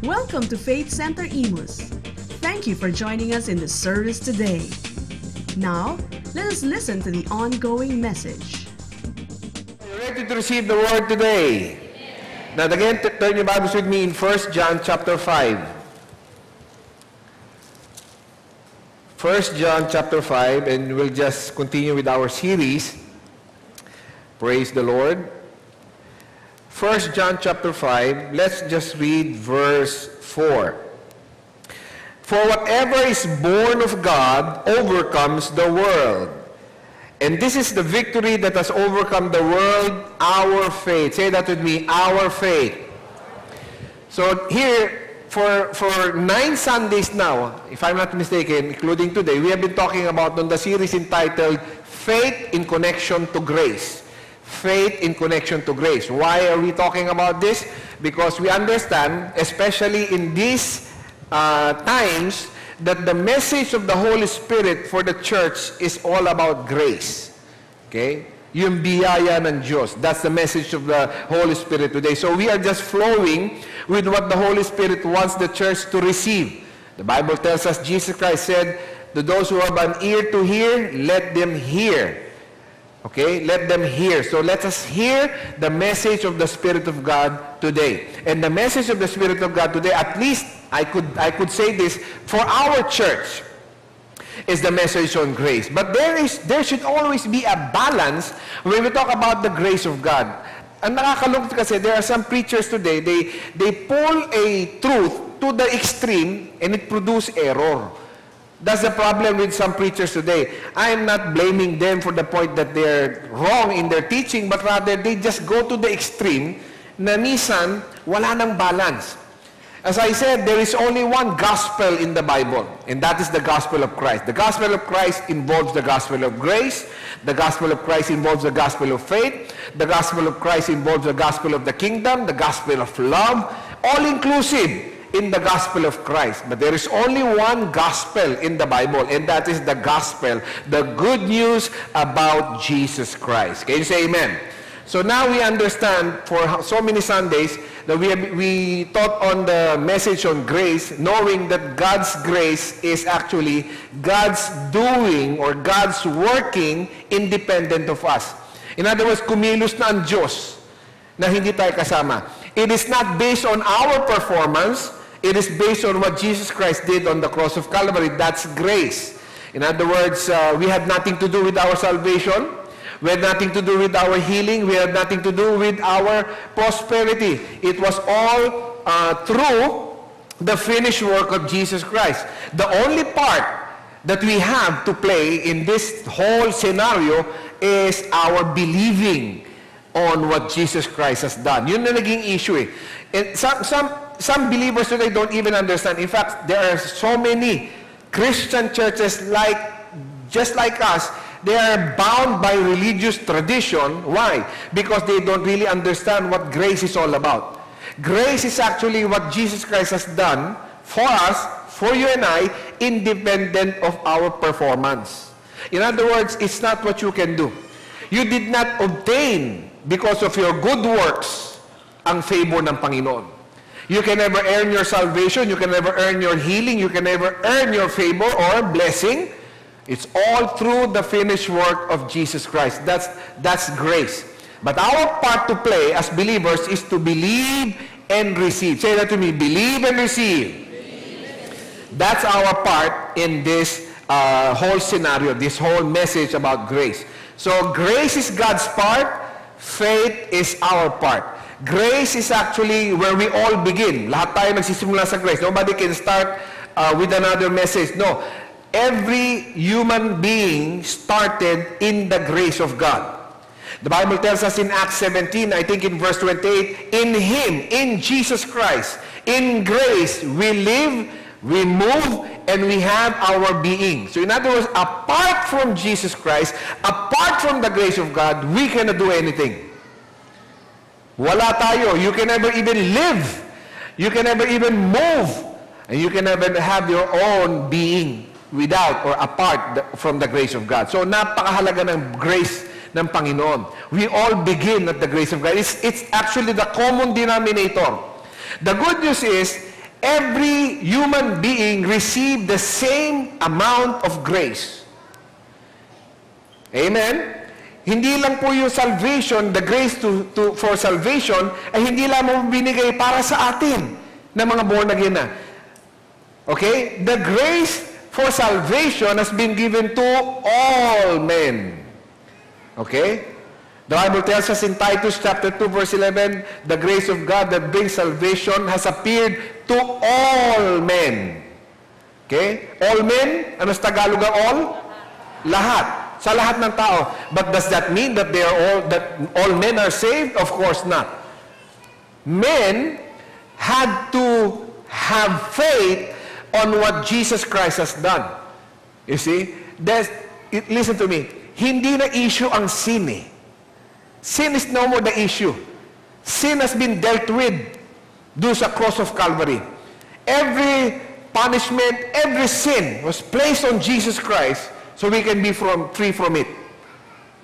Welcome to Faith Center Imus. Thank you for joining us in the service today. Now, let us listen to the ongoing message. Are you ready to receive the word today? Amen. Now again, turn your Bibles with me in 1 John chapter 5. 1 John chapter 5, and we'll just continue with our series. Praise the Lord. 1 John chapter 5, let's just read verse 4. For whatever is born of God overcomes the world. And this is the victory that has overcome the world, our faith. Say that with me, our faith. So here, for 9 Sundays now, if I'm not mistaken, including today, we have been talking about the series entitled Faith in Connection to Grace. Faith in connection to grace. Why are we talking about this? Because we understand, especially in these times, that the message of the Holy Spirit for the church is all about grace. Okay? Yung biyaya ng Diyos. That's the message of the Holy Spirit today. So we are just flowing with what the Holy Spirit wants the church to receive. The Bible tells us, Jesus Christ said, to those who have an ear to hear, let them hear. Okay, let them hear. So let us hear the message of the Spirit of God today. And the message of the Spirit of God today, at least I could say this, for our church, is the message on grace. But there should always be a balance when we talk about the grace of God. Ang nakakalungkot kasi, there are some preachers today, they pull a truth to the extreme and it produces error. That's the problem with some preachers today. I am not blaming them for the point that they're wrong in their teaching, but rather they just go to the extreme na minsan wala nang balance. As I said, there is only one gospel in the Bible, and that is the gospel of Christ. The gospel of Christ involves the gospel of grace. The gospel of Christ involves the gospel of faith. The gospel of Christ involves the gospel of the kingdom, the gospel of love, all-inclusive in the gospel of Christ. But there is only one gospel in the Bible, and that is the gospel, the good news about Jesus Christ. Can you say amen? So now we understand for so many Sundays that we taught on the message on grace, knowing that God's grace is actually God's doing or God's working independent of us. In other words, kumilos na ang Diyos na hindi tayo kasama. It is not based on our performance. It is based on what Jesus Christ did on the cross of Calvary. That's grace. In other words, we had nothing to do with our salvation. We had nothing to do with our healing. We had nothing to do with our prosperity. It was all through the finished work of Jesus Christ. The only part that we have to play in this whole scenario is our believing on what Jesus Christ has done. Yun na naging issue eh. And some believers today don't even understand. In fact, there are so many Christian churches just like us. They are bound by religious tradition. Why? Because they don't really understand what grace is all about. Grace is actually what Jesus Christ has done for us, for you and I, independent of our performance. In other words, it's not what you can do. You did not obtain because of your good works ang favor ng Panginoon. You can never earn your salvation. You can never earn your healing. You can never earn your favor or blessing. It's all through the finished work of Jesus Christ. That's grace. But our part to play as believers is to believe and receive. Say that to me, believe and receive. That's our part in this whole scenario, this whole message about grace. So grace is God's part. Faith is our part. Grace is actually where we all begin. Lahat tayo nagsisimula sa grace. Nobody can start with another message. No. Every human being started in the grace of God. The Bible tells us in Acts 17, I think in verse 28, in Him, in Jesus Christ, in grace, we live, we move, and we have our being. So in other words, apart from Jesus Christ, apart from the grace of God, we cannot do anything. Wala tayo. You can never even live. You can never even move. And you can never have your own being without or apart from the grace of God. So napakahalaga ng grace ng Panginoon. We all begin at the grace of God. It's actually the common denominator. The good news is, every human being received the same amount of grace. Amen? Hindi lang po yung salvation, the grace for salvation, ay hindi lang mo binigay para sa atin na mga born again na. Okay? The grace for salvation has been given to all men. Okay? The Bible tells us in Titus chapter 2 verse 11, the grace of God that brings salvation has appeared to all men. Okay? All men, ano sa Tagalog ang all? Lahat. Sa lahat ng tao. But does that mean that all men are saved? Of course not. Men had to have faith on what Jesus Christ has done. You see? Listen to me. Hindi na issue ang sin eh. Sin is no more the issue. Sin has been dealt with doon sa cross of Calvary. Every punishment, every sin was placed on Jesus Christ so we can be free from it.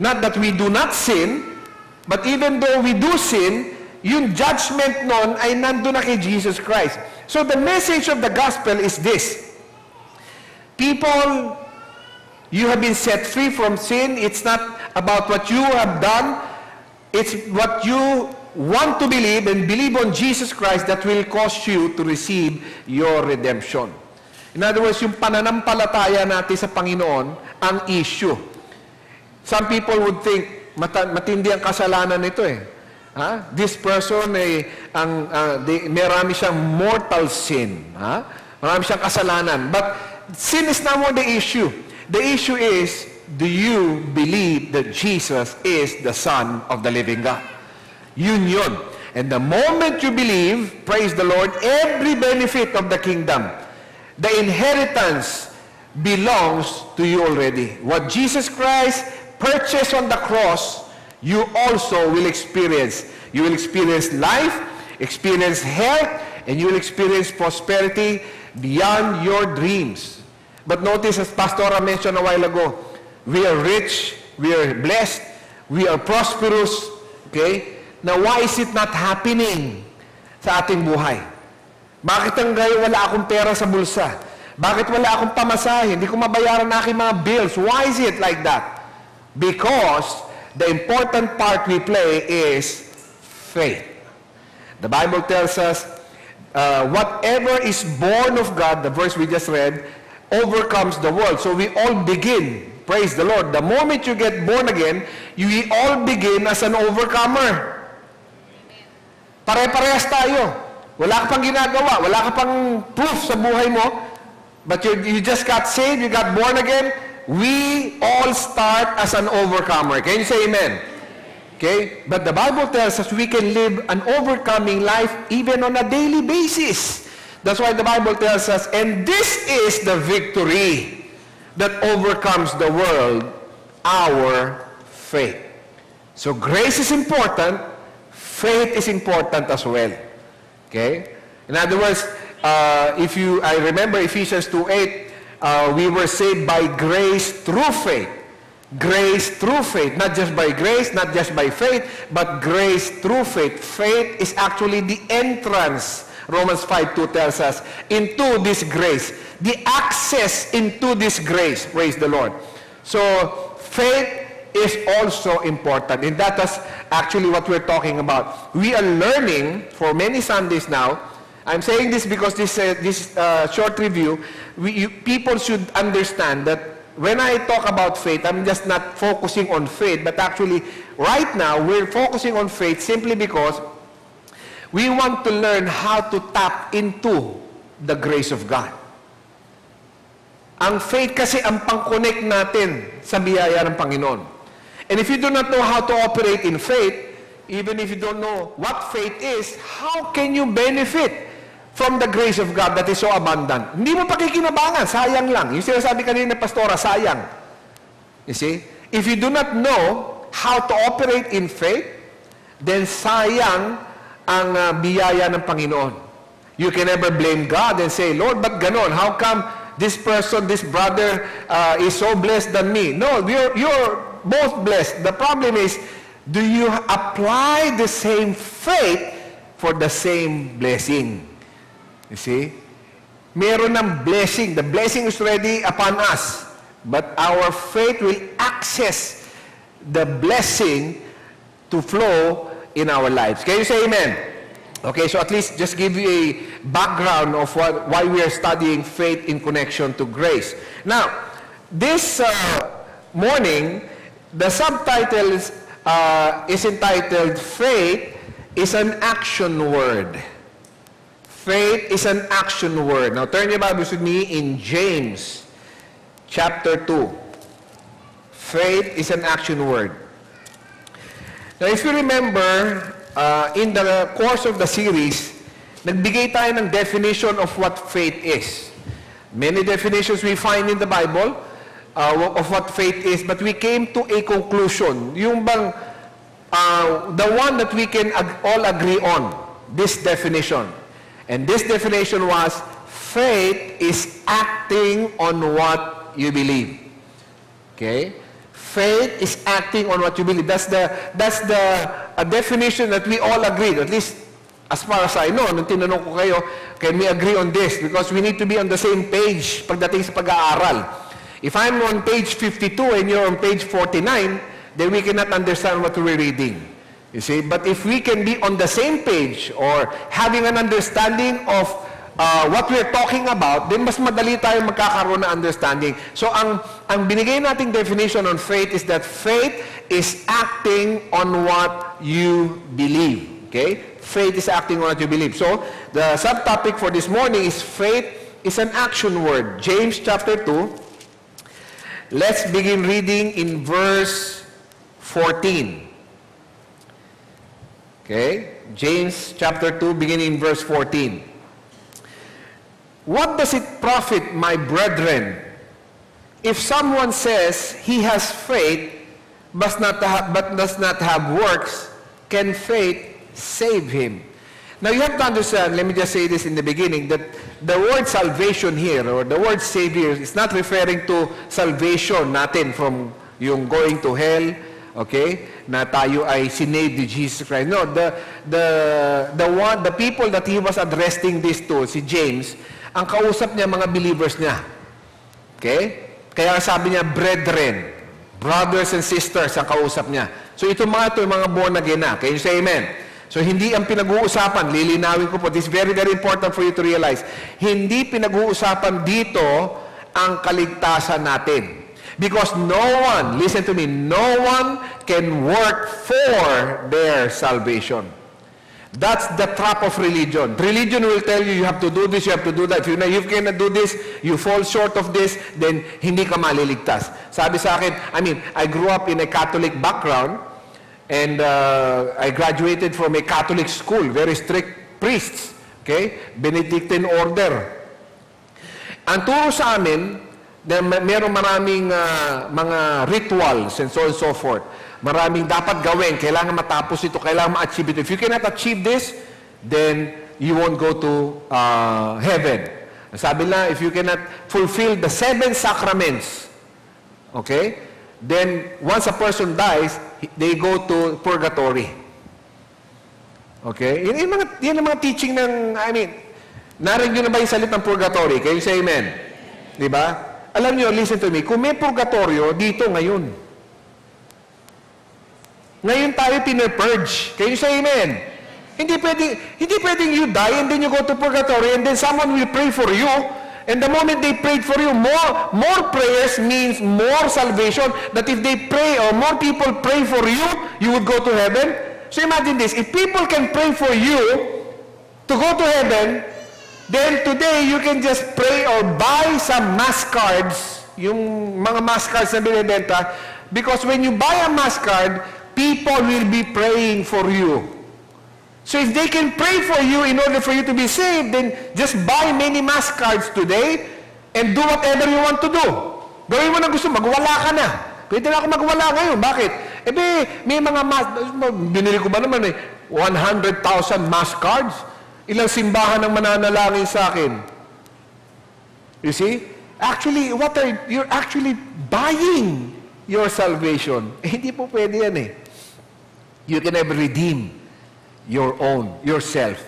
Not that we do not sin, but even though we do sin, yung judgment nun ay nandun na kay Jesus Christ. So the message of the gospel is this. People, you have been set free from sin. It's not about what you have done. It's what you want to believe and believe on Jesus Christ that will cause you to receive your redemption. In other words, yung pananampalataya natin sa Panginoon ang issue. Some people would think, matindi ang kasalanan nito eh. This person ay marami siyang mortal sin. Marami siyang kasalanan. But sin is not more the issue. The issue is, do you believe that Jesus is the Son of the living God? Yun. And the moment you believe, praise the Lord, every benefit of the kingdom, the inheritance belongs to you already. What Jesus Christ purchased on the cross, you also will experience. You will experience life, experience health, and you will experience prosperity beyond your dreams. But notice, as Pastora mentioned a while ago, we are rich, we are blessed, we are prosperous. Okay? Now, why is it not happening sa ating buhay? Bakit hanggang wala akong pera sa bulsa? Bakit wala akong pamasahe? Hindi ko mabayaran na aking mga bills. Why is it like that? Because the important part we play is faith. The Bible tells us, whatever is born of God, the verse we just read, overcomes the world. So we all begin, praise the Lord, the moment you get born again, we all begin as an overcomer. Pare-parehas tayo. Wala ka pang ginagawa, wala ka pang proof sa buhay mo, but you just got saved, you got born again. We all start as an overcomer. Can you say amen? Okay? But the Bible tells us we can live an overcoming life even on a daily basis. That's why the Bible tells us, and this is the victory that overcomes the world, our faith. So grace is important, faith is important as well. Okay? In other words, I remember Ephesians 2:8, we were saved by grace through faith. Grace through faith. Not just by grace, not just by faith, but grace through faith. Faith is actually the entrance, Romans 5:2 tells us, into this grace. The access into this grace. Praise the Lord. So, faith is also important. And that is actually what we're talking about. We are learning for many Sundays now. I'm saying this because this short review, people should understand that when I talk about faith, I'm just not focusing on faith, but actually right now we're focusing on faith simply because we want to learn how to tap into the grace of God. Ang faith kasi ang pang-connect natin sa biyaya ng Panginoon. And if you do not know how to operate in faith, even if you don't know what faith is, how can you benefit from the grace of God that is so abundant? Hindi mo pakikinabangan, sayang lang. Yung sinasabi kanina, Pastora, sayang. You see? If you do not know how to operate in faith, then sayang ang biyaya ng Panginoon. You can never blame God and say, Lord, but ganon? How come this person, this brother is so blessed than me? No, you're both blessed. The problem is, do you apply the same faith for the same blessing? You see? Meron ng blessing. The blessing is already upon us. But our faith will access the blessing to flow in our lives. Can you say amen? Okay, so at least just give you a background of why we are studying faith in connection to grace. Now, this morning, the subtitle is entitled, Faith is an Action Word. Faith is an action word. Now, turn your Bibles with me in James chapter 2. Faith is an action word. Now, if you remember, in the course of the series, nagbigay tayo ng definition of what faith is. Many definitions we find in the Bible of what faith is, but we came to a conclusion. Yung bang, the one that we can all agree on, this definition. And this definition was, faith is acting on what you believe. Okay? Faith is acting on what you believe. That's the definition that we all agreed. At least, as far as I know, nung tinanong ko kayo, can we agree on this? Because we need to be on the same page pagdating sa pag-aaral. If I'm on page 52 and you're on page 49, then we cannot understand what we're reading. You see? But if we can be on the same page or having an understanding of what we're talking about, then mas madali tayo magkakaroon na understanding. So, ang binigay nating definition on faith is that faith is acting on what you believe. Okay? Faith is acting on what you believe. So, the subtopic for this morning is faith is an action word. James chapter 2. Let's begin reading in verse 14. Okay? James chapter 2, beginning in verse 14. What does it profit, my brethren, if someone says he has faith but does not have works? Can faith save him? Now you have to understand, let me just say this in the beginning, that the word salvation here, or the word savior, is not referring to salvation natin from yung going to hell, okay, na tayo ay sinave ni Jesus Christ. No, the people that he was addressing this to, si James, ang kausap niya mga believers niya. Okay? Kaya sabi niya, brethren, brothers and sisters, ang kausap niya. So ito mga born again na. Can you say amen? So hindi ang pinag-uusapan, lilinawin ko po, this is very, very important for you to realize, hindi pinag-uusapan dito ang kaligtasan natin. Because no one, listen to me, no one can work for their salvation. That's the trap of religion. Religion will tell you, you have to do this, you have to do that. If you cannot do this, you fall short of this, then hindi ka maliligtas. Sabi sa akin, I grew up in a Catholic background, and I graduated from a Catholic school, very strict priests, okay? Benedictine order. Ang turo sa amin, meron maraming mga rituals and so on and so forth. Maraming dapat gawin, kailangan matapos ito, kailangan ma-achieve ito. If you cannot achieve this, then you won't go to heaven. Sabi na, if you cannot fulfill the 7 sacraments, okay, then once a person dies, they go to purgatory. Okay? Yan ang mga teaching ng, narinig nyo na ba yung salitang purgatory? Can you say amen? Diba? Alam nyo, listen to me, kung may purgatorio, dito ngayon. Ngayon tayo pinapurge. Can you say amen? Hindi pwedeng you die and then you go to purgatory and then someone will pray for you. And the moment they prayed for you, more prayers means more salvation. That if they pray or more people pray for you, you would go to heaven. So imagine this, if people can pray for you to go to heaven, then today you can just pray or buy some mass cards, yung mga mass cards na binibenta, because when you buy a mass card, people will be praying for you. So if they can pray for you in order for you to be saved, then just buy many mass cards today and do whatever you want to do. Gawin mo na gusto, magwala ka na. Pwede na ako magwala ngayon. Bakit? May mga mass, binili ko ba naman 100,000 mass cards? Ilang simbahan ang mananalangin sa akin? You see? Actually, you're actually buying your salvation. Hindi po pwede yan You can never redeem your own, yourself.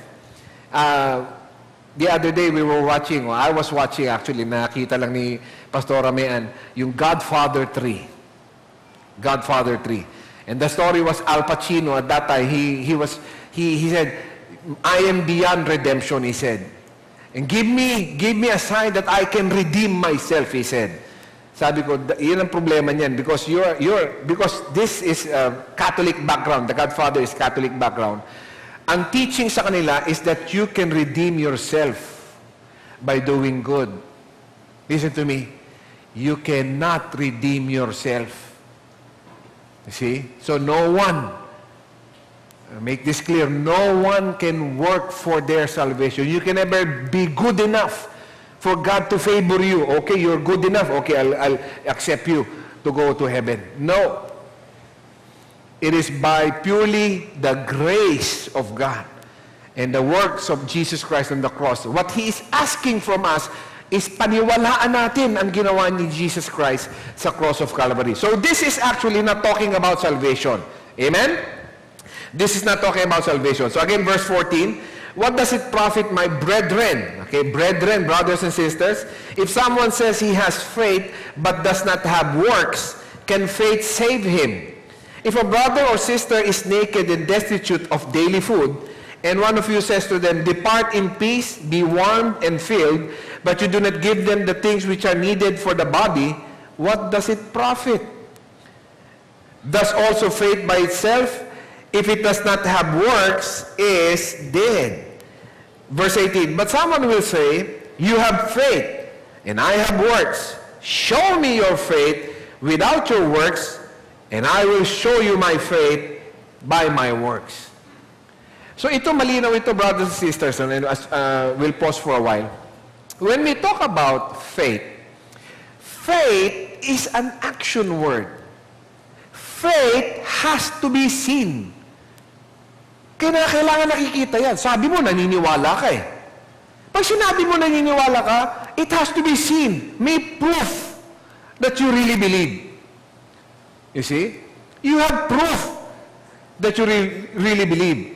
The other day, we were watching, or I was watching actually, nakita lang ni Pastor Ramean, yung Godfather 3. Godfather 3. And the story was Al Pacino at that time, he said, I am beyond redemption, he said. And give me a sign that I can redeem myself, he said. Sabi ko, yun ang problema niyan because because this is a Catholic background. The Godfather is Catholic background. Ang teaching sa kanila is that you can redeem yourself by doing good. Listen to me. You cannot redeem yourself. You see? So no one, make this clear, no one can work for their salvation. You can never be good enough for God to favor you. Okay, you're good enough. Okay, I'll accept you to go to heaven. No. It is by purely the grace of God and the works of Jesus Christ on the cross. What He is asking from us is paniwalaan natin ang ginawa ni Jesus Christ sa cross of Calvary. So this is actually not talking about salvation. Amen? This is not talking about salvation. So again, verse 14, what does it profit my brethren? Okay, brethren, brothers and sisters, if someone says he has faith but does not have works, can faith save him? If a brother or sister is naked and destitute of daily food, and one of you says to them, depart in peace, be warmed and filled, but you do not give them the things which are needed for the body, what does it profit? Thus also faith by itself, if it does not have works, is dead. Verse 18, but someone will say, you have faith, and I have works. Show me your faith without your works, and I will show you my faith by my works. So ito, malinaw ito, brothers and sisters, and we'll pause for a while. When we talk about faith, faith is an action word. Faith has to be seen. Kaya kailangan nakikita yan. Sabi mo, naniniwala ka eh. Pag sinabi mo naniniwala ka, it has to be seen. May proof that you really believe. You see? You have proof that you really believe.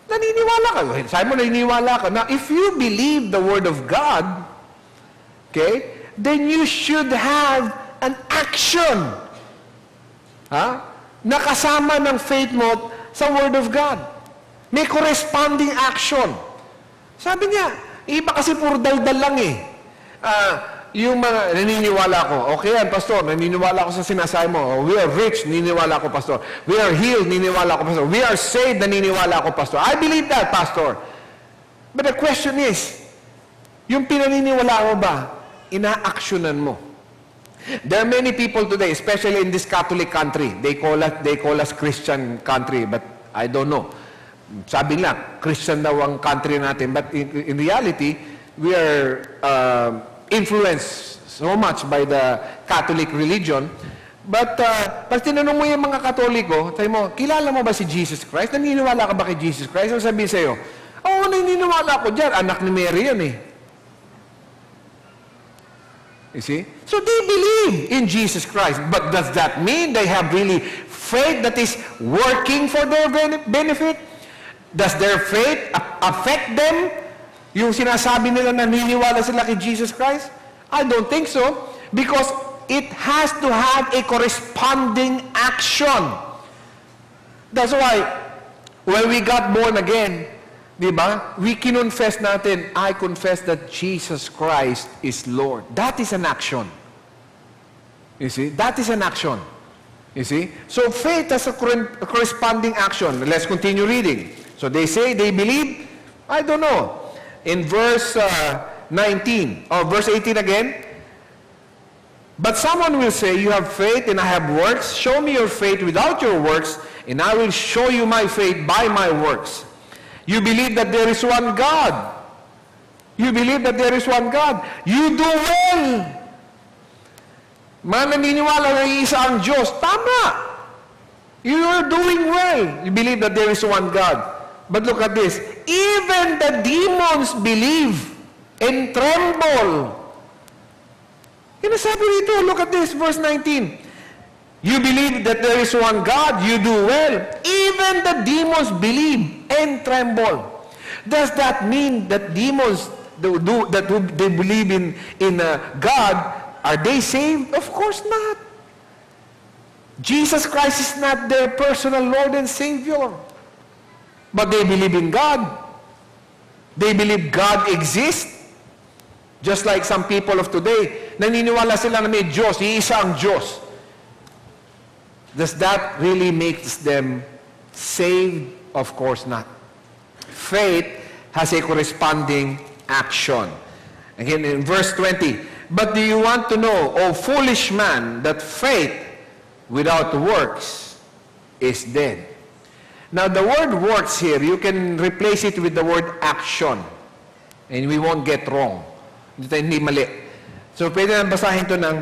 Naniniwala ka. Sabi mo, naniniwala ka. Now, if you believe the Word of God, okay, then you should have an action. Nakasama ng faith mo sa Word of God. May corresponding action. Sabi niya, iba kasi puro daldal lang eh. Yung mga naniniwala ko, okay yan, Pastor, naniniwala ko sa sinasabi mo. We are rich, naniniwala ko, Pastor. We are healed, naniniwala ko, Pastor. We are saved, naniniwala ko, Pastor. I believe that, Pastor. But the question is, yung pinaniniwala mo ba, ina-actionan mo? There are many people today, especially in this Catholic country, they call us Christian country, but I don't know. Sabi nila, Christian daw ang country natin, but in reality, we are influenced so much by the Catholic religion. But pag tinanong mo yung mga Katoliko, sabi mo, kilala mo ba si Jesus Christ? Naniniwala ka ba kay Jesus Christ? Ang sabihin sa'yo, oo, naniniwala ko dyan. Anak ni Mary yan eh. You see? So they believe in Jesus Christ. But does that mean they have really faith that is working for their benefit? Does their faith affect them? Yung sinasabi nila naniniwala sila kay Jesus Christ? I don't think so. Because it has to have a corresponding action. That's why, when we got born again, di ba? We kinonfess natin, I confess that Jesus Christ is Lord. That is an action. You see? That is an action. You see? So faith has a corresponding action. Let's continue reading. So they say they believe. I don't know. In verse 19, or verse 18 again, but someone will say, you have faith and I have works. Show me your faith without your works, and I will show you my faith by my works. You believe that there is one God. You believe that there is one God. You do well. Mananiniwala na isa ang Diyos. Tama. You are doing well. You believe that there is one God. But look at this. Even the demons believe and tremble. Sinasabi dito, look at this, verse 19. You believe that there is one God, you do well. Even the demons believe and tremble. Does that mean that demons that they believe in God, are they saved? Of course not. Jesus Christ is not their personal Lord and Savior. But they believe in God. They believe God exists. Just like some people of today, naniniwala sila na may Diyos, iisa ang Diyos. Does that really make them saved? Of course not. Faith has a corresponding action. Again, in verse 20, but do you want to know, O foolish man, that faith without works is dead? Now, the word works here, you can replace it with the word action. And we won't get wrong. Hindi mali. So, pwede na basahin ito ng,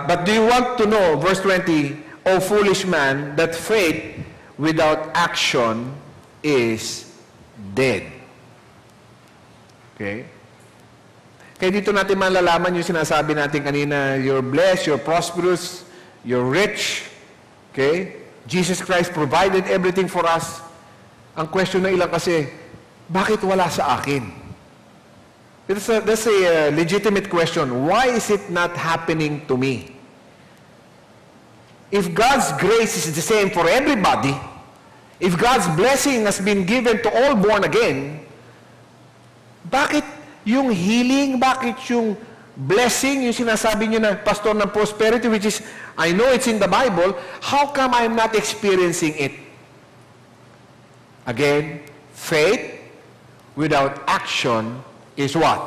but do you want to know, verse 20, O foolish man, that faith without action is dead. Okay? Kaya dito natin malalaman yung sinasabi natin kanina, you're blessed, you're prosperous, you're rich. Okay? Jesus Christ provided everything for us. Ang question na ilang kasi, bakit wala sa akin? That's a legitimate question. Why is it not happening to me? If God's grace is the same for everybody, if God's blessing has been given to all born again, bakit yung healing, bakit yung blessing, yung sinasabi niyo na pastor ng prosperity, which is, I know it's in the Bible, how come I'm not experiencing it? Again, faith without action is what?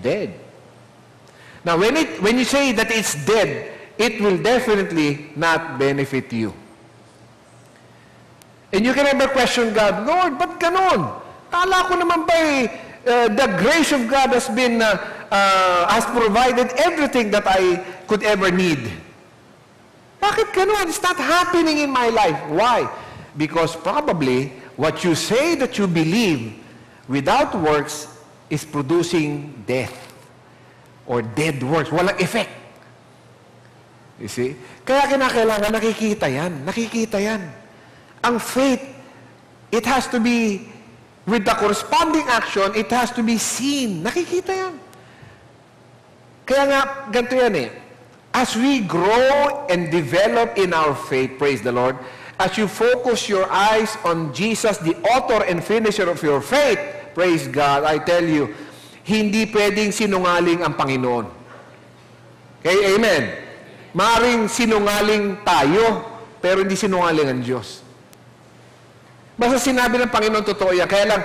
Dead. Now, when you say that it's dead, it will definitely not benefit you. And you can never question God, Lord, ba't ganon? Kala ko naman ba the grace of God has provided everything that I could ever need. Bakit ganon? It's not happening in my life. Why? Because probably what you say that you believe without works is producing death or dead works. Walang effect. You see? Kaya kinakailangan nakikita yan. Nakikita yan. Ang faith, it has to be, with the corresponding action, it has to be seen. Nakikita yan. Kaya nga, ganito yan eh. As we grow and develop in our faith, praise the Lord, as you focus your eyes on Jesus, the author and finisher of your faith, praise God, I tell you, hindi pwedeng sinungaling ang Panginoon. Okay, amen. Maring sinungaling tayo, pero hindi sinungaling ang Diyos. Basta sinabi ng Panginoon, totoo yan. Kaya lang,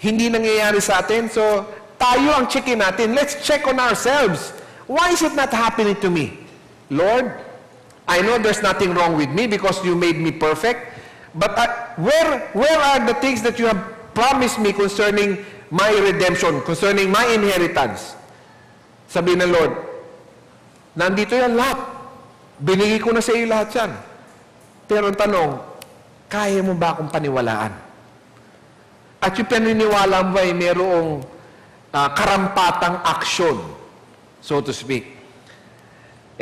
hindi nangyayari sa atin. So, tayo ang checkin natin. Let's check on ourselves. Why is it not happening to me? Lord, I know there's nothing wrong with me because you made me perfect. But where are the things that you have promised me concerning my redemption, concerning my inheritance? Sabi ng Lord, nandito yan lahat. Binigay ko na sa iyo lahat yan. Pero ang tanong, kaya mo ba akong paniwalaan? At yung paniniwala mo ay mayroong karampatang action, so to speak.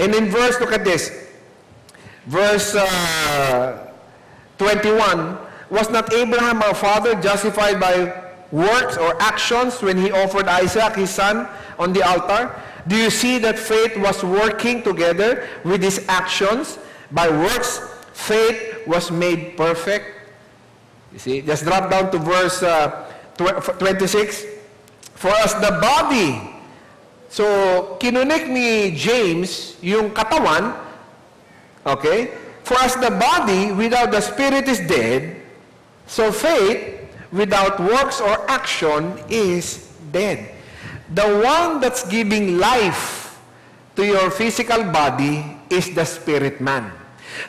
And in verse, look at this, verse 21, was not Abraham our father justified by works or actions when he offered Isaac, his son, on the altar? Do you see that faith was working together with his actions? By works, faith was made perfect. You see, just drop down to verse 26. For as the body, so kinunik ni James yung katawan, okay? For as the body without the spirit is dead, so faith without works or action is dead. The one that's giving life to your physical body is the spirit man.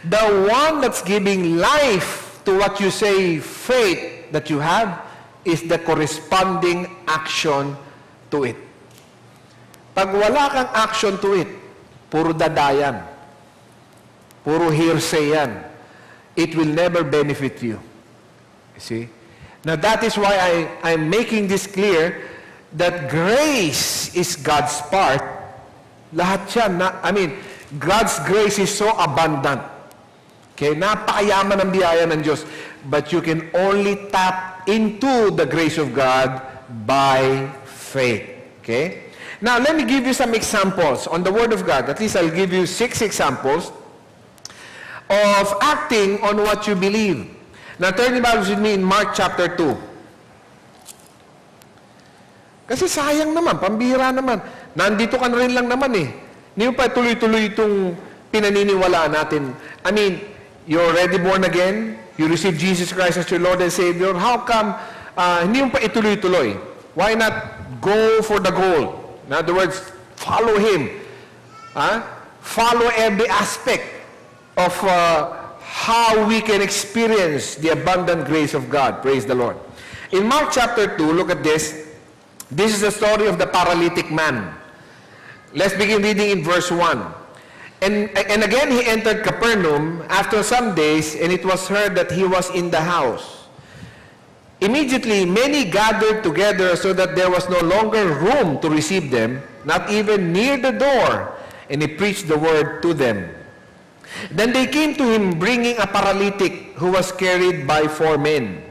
The one that's giving life to what you say faith that you have is the corresponding action to it. Pag wala kang action to it, puro dadayan, puro hearsay yan, it will never benefit you. You see? Now that is why I'm making this clear that grace is God's part. Lahat yan. God's grace is so abundant. Okay? Napakayaman ng biyaya ng Diyos. But you can only tap into the grace of God by faith. Okay? Now, let me give you some examples on the Word of God. At least I'll give you 6 examples of acting on what you believe. Now, turn your Bibles with me in Mark chapter 2. Kasi sayang naman, pambihira naman. Nandito ka na rin lang naman eh. Hindi mo pa tuloy-tuloy itong pinaniniwalaan natin. I mean, you're already born again, you receive Jesus Christ as your Lord and Savior. How come hindi mo pa ituloy-tuloy? Why not go for the goal? In other words, follow Him. Follow every aspect of how we can experience the abundant grace of God. Praise the Lord. In Mark chapter 2, look at this. This is the story of the paralytic man. Let's begin reading in verse 1. And again he entered Capernaum after some days, and it was heard that he was in the house. Immediately many gathered together so that there was no longer room to receive them, not even near the door, and he preached the word to them. Then they came to him bringing a paralytic who was carried by 4 men.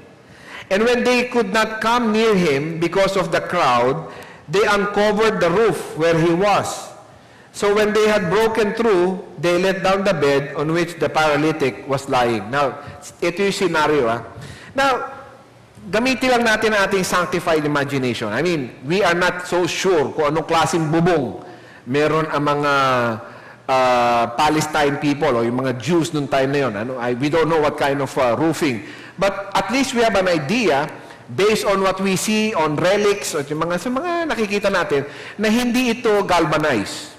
And when they could not come near him because of the crowd, they uncovered the roof where he was. So when they had broken through, they let down the bed on which the paralytic was lying. Now, ito yung scenario. Now, gamitin lang natin ang ating sanctified imagination. I mean, we are not so sure kung anong klaseng bubong meron ang mga Palestine people o yung mga Jews noong time na yun. We don't know what kind of roofing. But at least we have an idea based on what we see on relics o yung sa mga nakikita natin na hindi ito galvanized.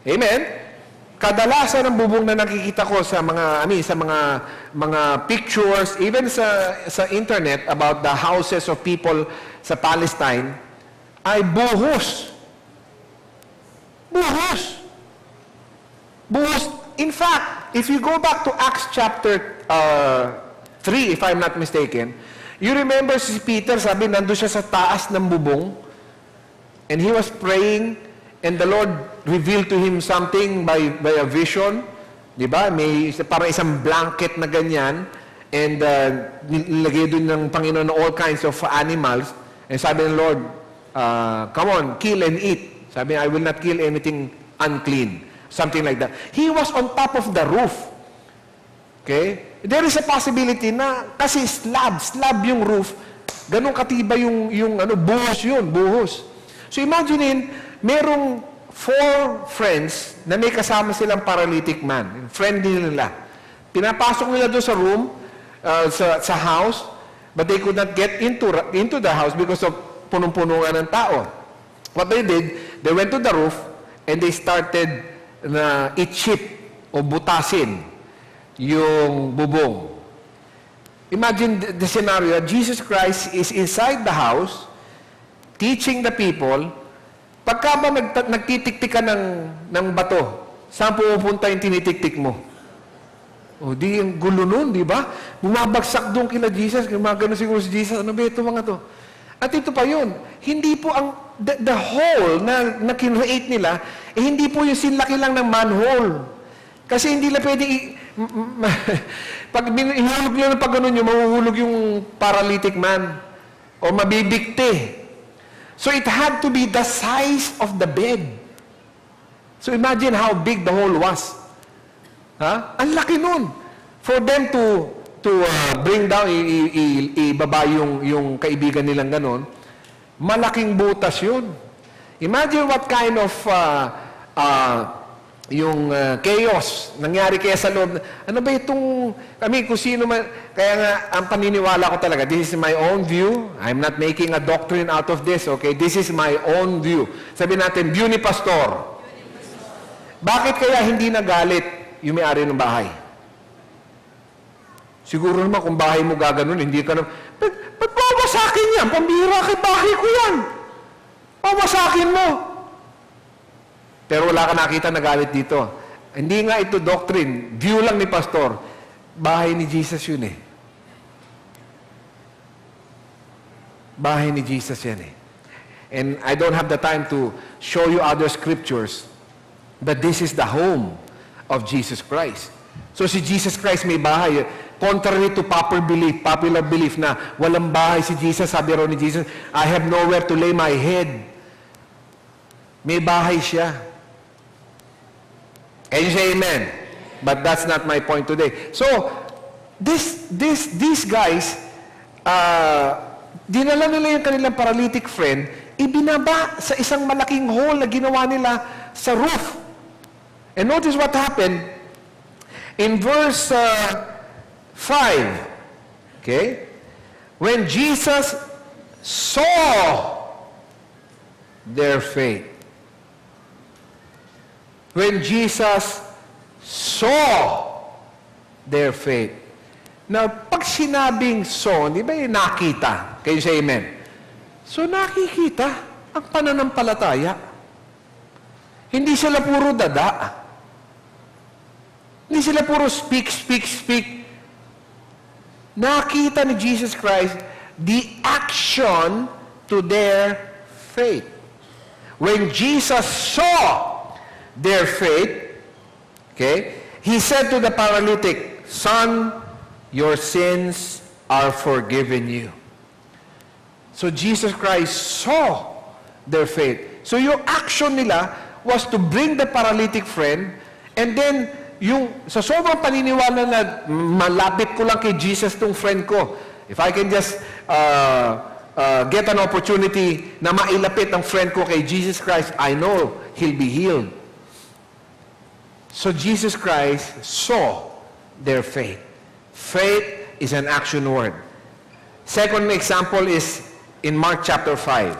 Amen? Kadalasan ng bubong na nakikita ko sa mga mga pictures, even sa internet about the houses of people sa Palestine, ay buhos. Buhos. Buhos. In fact, if you go back to Acts chapter 3, if I'm not mistaken, you remember si Peter, sabi, nandun siya sa taas ng bubong, and he was praying, and the Lord revealed to him something by a vision. Diba? May parang isang blanket na ganyan, and nilagay doon ng Panginoon all kinds of animals. And sabi ng Lord, come on, kill and eat. Sabi, I will not kill anything unclean. Something like that. He was on top of the roof. Okay? There is a possibility na, kasi slab yung roof, ganun katiba yung buhos yun, buhos. So imagine, merong 4 friends na may kasama silang paralytic man. Friend nila. Pinapasok nila doon sa room, sa house, but they could not get into the house because of punong-punungan ng tao. What they did, they went to the roof and they started na i-chip o butasin yung bubong. Imagine the scenario, Jesus Christ is inside the house, teaching the people. Pagka ba nagtitiktik ka ng bato, saan pupunta yung tinitiktik mo? O di yung gulo nun, di ba? Bumabagsak doon kila Jesus, gumagano siguro si Jesus, ano ba ito mga to? At ito pa yun, hindi po the hole na kinreate nila, hindi po yung sinlaki lang ng manhole. Kasi hindi na pwede, pag hinulog nyo ng pag ganun nyo, mahuhulog yung paralytic man, o mabibigti. So it had to be the size of the bed. So imagine how big the hole was. Ang laki nun. For them to bring down, ibaba yung kaibigan nilang ganon, malaking butas yun. Imagine what kind of chaos nangyari kaya sa loob. Ano ba itong, kung sino man, kaya nga, ang paniniwala ko talaga, this is my own view. I'm not making a doctrine out of this, okay? This is my own view. Sabi natin, view ni Pastor. Bakit kaya hindi nagalit yung may-ari ng bahay? Siguro naman kung bahay mo gaganon, hindi ka naman, ba't pawasakin yan? Pambihira kay bahay ko yan. Pawasakin mo. Pero wala ka nakita na galit dito. Hindi nga ito doctrine. View lang ni Pastor. Bahay ni Jesus yun eh. Bahay ni Jesus yan eh. And I don't have the time to show you other scriptures, but this is the home of Jesus Christ. So si Jesus Christ may bahay. Contrary to popular belief na walang bahay si Jesus, sabi raw ni Jesus, I have nowhere to lay my head. May bahay siya. Can you say amen? But that's not my point today. So, these guys, dinala nila yung kanilang paralytic friend, ibinaba sa isang malaking hole na ginawa nila sa roof. And notice what happened in verse 5. Okay? When Jesus saw their faith. When Jesus saw their faith. Now, pag sinabing saw, di ba yung nakita? Can you say amen? So, nakikita ang pananampalataya. Hindi sila puro dada. Hindi sila puro speak. Nakita ni Jesus Christ the action to their faith. When Jesus saw their faith, okay, He said to the paralytic, Son, your sins are forgiven you. So Jesus Christ saw their faith. So yung action nila was to bring the paralytic friend, and then yung sa sobrang paniniwala na malapit ko lang kay Jesus tong friend ko, if I can just get an opportunity na mailapit ang friend ko kay Jesus Christ, I know he'll be healed. So Jesus Christ saw their faith. Faith is an action word. Second example is in Mark chapter 5.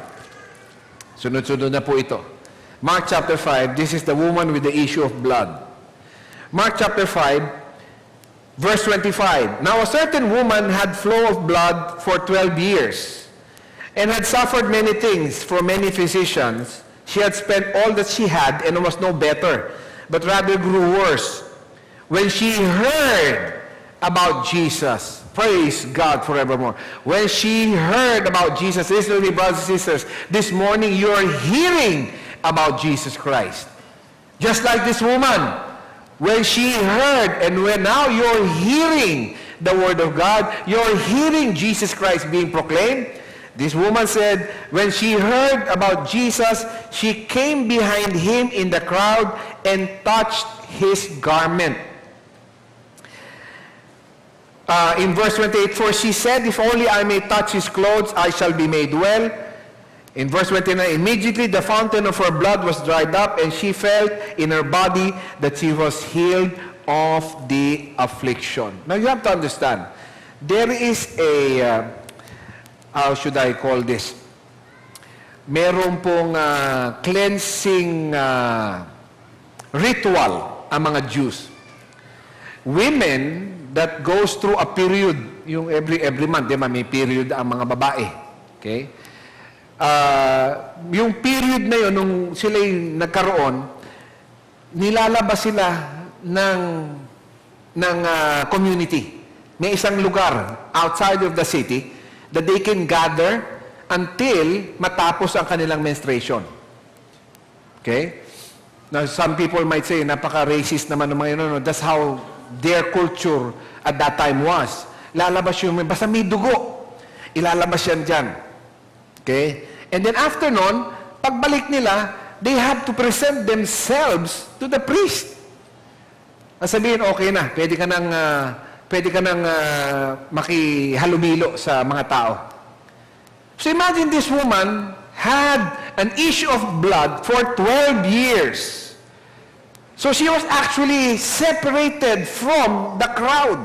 Sunod-sunod na po ito. Mark chapter 5, this is the woman with the issue of blood. Mark chapter 5, verse 25. Now a certain woman had flow of blood for 12 years and had suffered many things from many physicians. She had spent all that she had and was no better, but rather grew worse. When she heard about Jesus, praise God forevermore. When she heard about Jesus, listen to me, brothers and sisters, this morning you are hearing about Jesus Christ. Just like this woman, when she heard, and when now you're hearing the Word of God, you're hearing Jesus Christ being proclaimed. This woman said, when she heard about Jesus, she came behind him in the crowd and touched his garment. In verse 28, for she said, if only I may touch his clothes, I shall be made well. In verse 29, immediately the fountain of her blood was dried up, and she felt in her body that she was healed of the affliction. Now you have to understand, there is a, how should I call this? Meron pong cleansing ritual ang mga Jews. Women that goes through a period, yung every month, di ba, may period ang mga babae. Okay? Yung period na yun, nung sila'y nagkaroon, nilalabas sila ng community. May isang lugar outside of the city that they can gather until matapos ang kanilang menstruation. Okay? Now, some people might say, napaka-racist naman ng mga yun. No? That's how their culture at that time was. Lalabas yung, basta may dugo, ilalabas yan dyan. Okay? And then after nun, pagbalik nila, they have to present themselves to the priest. Sabihin, okay na, pwede ka nang makihalumilo sa mga tao. So imagine this woman had an issue of blood for 12 years. So she was actually separated from the crowd.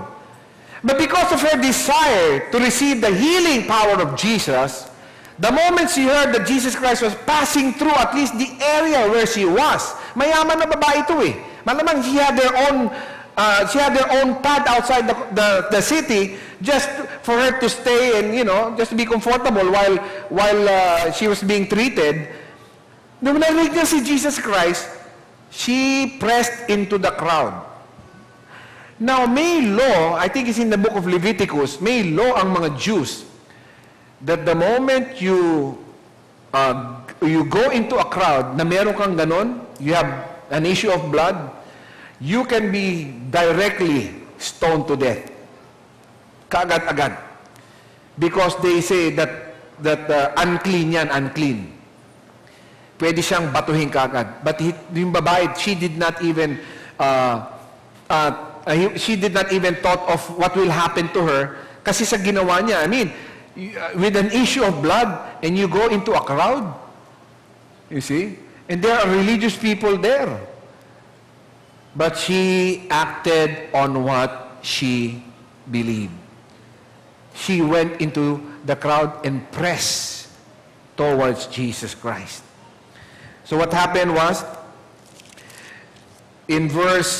But because of her desire to receive the healing power of Jesus, the moment she heard that Jesus Christ was passing through at least the area where she was, mayaman na babae ito eh. Malamang she had their own pad outside the city just for her to stay and, you know, just to be comfortable while she was being treated. Nung narinig niya si Jesus Christ, she pressed into the crowd. Now, may law, I think it's in the book of Leviticus, may law ang mga Jews that the moment you go into a crowd na meron kang ganon, you have an issue of blood, you can be directly stoned to death. kaagad-agad. Because they say that unclean yan, unclean. Pwede siyang batuhin kaagad. But yung babae, she did not even thought of what will happen to her kasi sa ginawa niya. I mean, with an issue of blood and you go into a crowd, you see, and there are religious people there. But she acted on what she believed. She went into the crowd and pressed towards Jesus Christ. So what happened was, in verse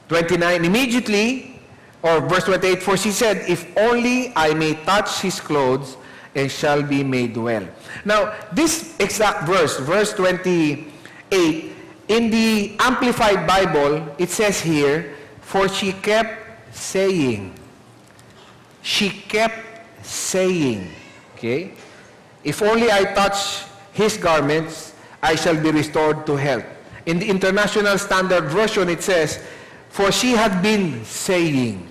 29, immediately, or verse 28, for she said, if only I may touch his clothes and shall be made well. Now, this exact verse, verse 28, in the Amplified Bible, it says here, for she kept saying. She kept saying. Okay? If only I touch his garments, I shall be restored to health. In the International Standard Version, it says, for she had been saying.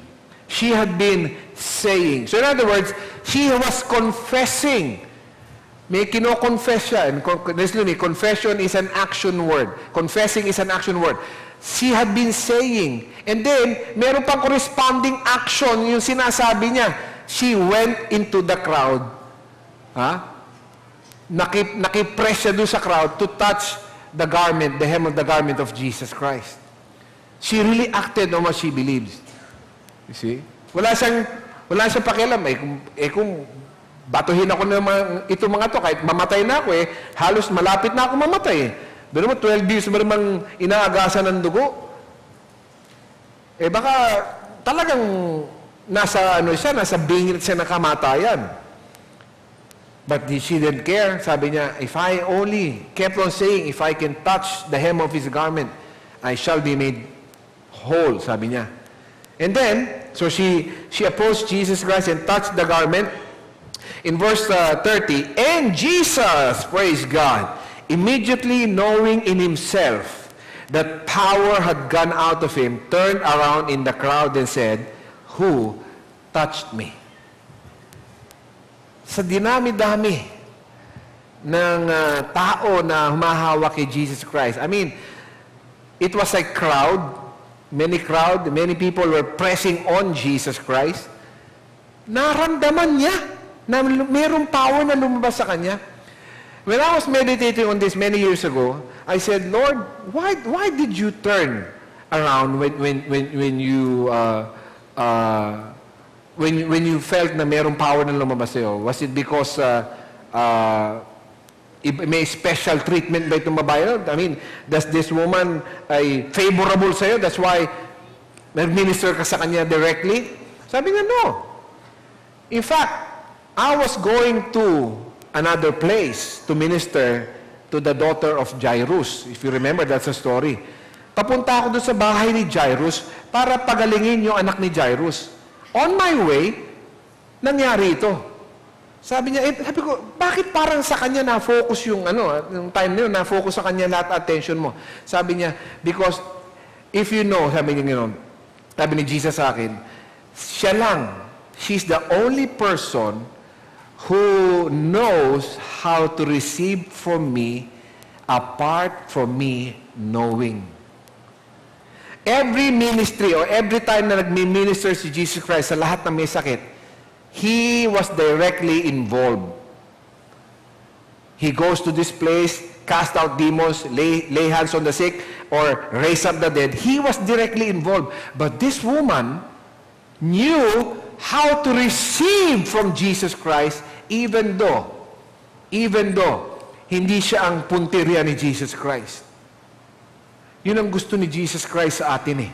She had been saying. So in other words, she was confessing. May kino-confess siya. Confession is an action word. Confessing is an action word. She had been saying. And then, meron pang corresponding action yung sinasabi niya. She went into the crowd. Nakipress siya doon sa crowd to touch the garment, the hem of the garment of Jesus Christ. She really acted on what she believes. You see? Wala siyang pakialam. Kung batuhin ako ng itong mga to, kahit mamatay na ako halos malapit na ako mamatay. Pero 12 years ba namang inaagasan ng dugo? Baka talagang nasa bingit siya na kamatayan. But she didn't care. Sabi niya, if I only kept on saying, if I can touch the hem of his garment, I shall be made whole, sabi niya. And then, so she approached Jesus Christ and touched the garment. In verse 30, and Jesus, praise God, immediately knowing in himself that power had gone out of him, turned around in the crowd and said, who touched me? Sa dinami-dami ng tao na humahawak kay Jesus Christ. I mean, it was a crowd, many people were pressing on Jesus Christ. Naramdaman niya na mayroong power na lumabas sa kanya. When I was meditating on this many years ago, I said, Lord, why did you turn around when you felt na mayroong power na lumabas sa'yo? Was it because may special treatment ba itong babae? I mean, does this woman ay favorable sa'yo? That's why nag-minister ka sa kanya directly? Sabi nga, no. In fact, I was going to another place to minister to the daughter of Jairus. If you remember, that's a story. Papunta ako doon sa bahay ni Jairus para pagalingin yung anak ni Jairus. On my way, nangyari ito. Sabi niya, sabi ko, bakit parang sa kanya na-focus yung time na yun, na-focus sa kanya lahat attention mo? Sabi niya, because if you know, sabi ni Jesus sa akin, siya lang, she's the only person who knows how to receive from me apart from me knowing. Every ministry or every time na nag-minister si Jesus Christ sa lahat ng may sakit, He was directly involved. He goes to this place, cast out demons, lay hands on the sick, or raise up the dead. He was directly involved. But this woman knew how to receive from Jesus Christ even though hindi siya ang punteriya ni Jesus Christ. Yun ang gusto ni Jesus Christ sa atin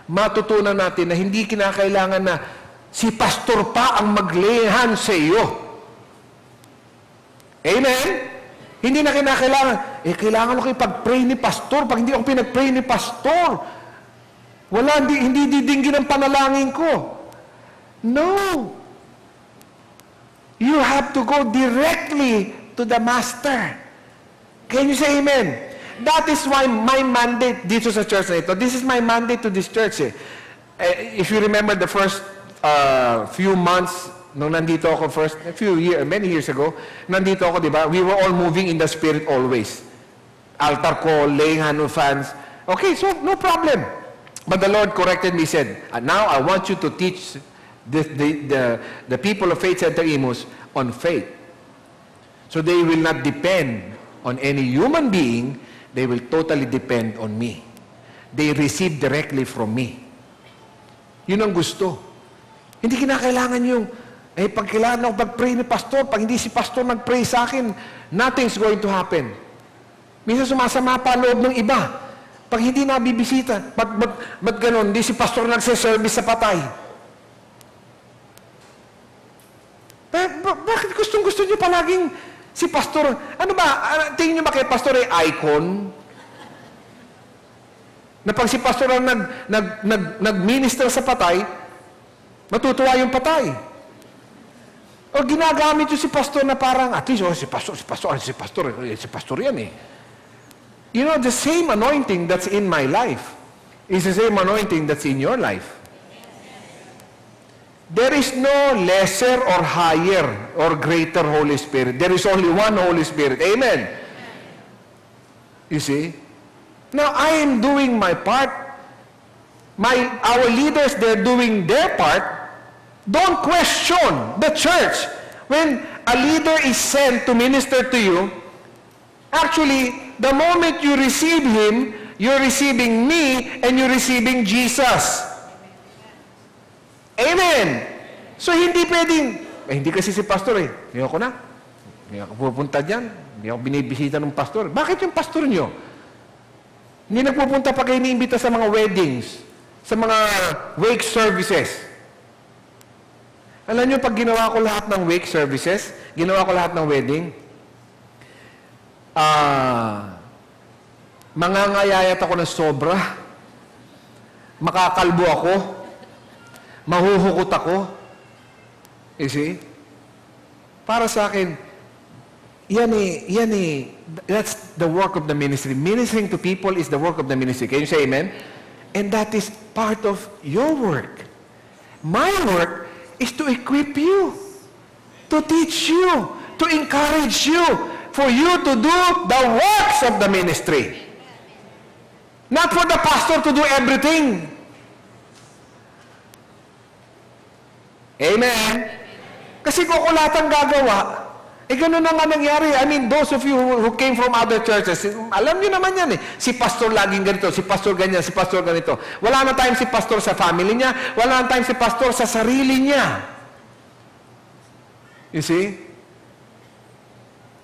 Matutunan natin na hindi kinakailangan na si pastor pa ang maglehan sa iyo. Amen? Hindi na kinakailangan, kailangan ko ipag-pray ni pastor. Pag hindi ako pinag-pray ni pastor, hindi didinggin ang panalangin ko. No. You have to go directly to the Master. Can you say amen? That is why my mandate dito sa church na ito, this is my mandate to this church. If you remember the first few months, nung nandito ako many years ago, nandito ako, di ba? We were all moving in the Spirit always. Altar call, laying hand on fans. Okay, so no problem. But the Lord corrected me, said, now I want you to teach the people of Faith Center Imus on faith. So they will not depend on any human being, they will totally depend on me. They receive directly from me. Yun ang gusto. Hindi kinakailangan yung, pag kailangan ako mag-pray ni pastor, pag hindi si pastor nag-pray sa akin, nothing's going to happen. Minsan sumasama pa loob ng iba. Pag hindi nabibisita, ba't ganun? Hindi si pastor nagsiservice sa patay. Bakit gustong-gusto niyo palaging si pastor? Ano ba? Tingin niyo ba kay pastor ay icon? Na pag si pastor ang nag-minister sa patay, matutuwa yung patay. O ginagamit yung si pastor na parang, at least, si pastor yan eh. You know, the same anointing that's in my life is the same anointing that's in your life. There is no lesser or higher or greater Holy Spirit. There is only one Holy Spirit. Amen. You see? Now, I am doing my part. Our leaders, they're doing their part. Don't question the church. When a leader is sent to minister to you, actually, the moment you receive him, you're receiving me and you're receiving Jesus. Amen. So, hindi pwedeng, hindi kasi si pastor hindi ako na. Hindi ako pupunta dyan. Hindi ako binibisita ng pastor. Bakit yung pastor nyo? Hindi nagpupunta pag iniimbita sa mga weddings, sa mga wake services. Alam nyo, pag ginawa ko lahat ng wake services, ginawa ko lahat ng wedding, mangangayayat ako ng sobra, makakalbo ako, mahuhukot ako. You see? Para sa akin, that's the work of the ministry. Ministering to people is the work of the ministry. Can you say amen? And that is part of your work. My work is to equip you, to teach you, to encourage you, for you to do the works of the ministry. Not for the pastor to do everything. Amen? Kasi kung ako lahat ang gagawa, ganun na nga nangyari. I mean, those of you who came from other churches, alam niyo naman yan Si pastor laging ganito, si pastor ganyan, si pastor ganito. Wala na time si pastor sa family niya, wala na time si pastor sa sarili niya. You see?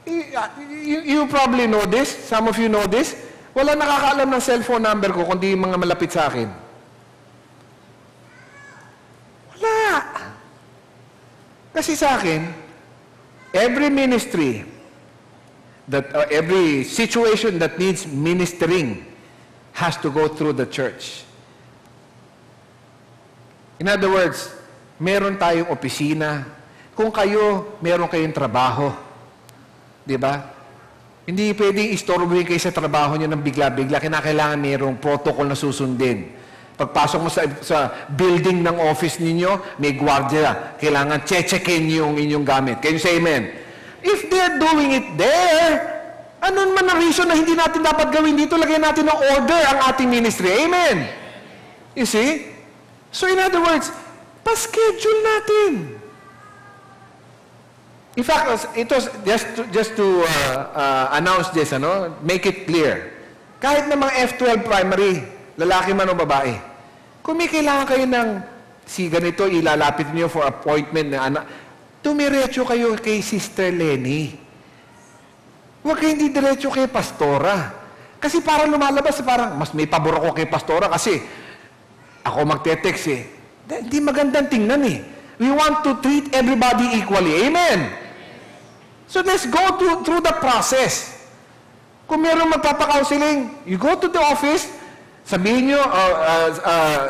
You probably know this. Some of you know this. Wala nakakaalam ng cellphone number ko kundi yung mga malapit sa akin. Wala. Kasi sa akin, every ministry, every situation that needs ministering has to go through the church. In other words, meron tayong opisina. Kung kayo, meron kayong trabaho. Di ba? Hindi pwedeng istorbohin kayo sa trabaho niyo ng bigla-bigla. Kinakailangan mayroong protocol na susundin. Pagpasok mo sa building ng office ninyo, may gwardiya. Kailangan check-in yung inyong gamit. Can you say amen? If they're doing it there, ano naman ang reason na hindi natin dapat gawin dito? Lagyan natin ng order ang ating ministry. Amen? You see? So in other words, pa-schedule natin. In fact, it was just to announce this, make it clear. Kahit na mga F12 primary, lalaki man o babae, kung may kailangan kayo ng si ganito, ilalapit niyo for appointment na anak, tumiretso kayo kay Sister Lenny. Huwag kayo hindi diretso kay Pastora. Kasi parang lumalabas, parang mas may pabor ako kay Pastora kasi ako magte-text Hindi magandang tingnan We want to treat everybody equally. Amen? So let's go through the process. Kung mayroong magpapa-counseling, you go to the office, sabihin nyo,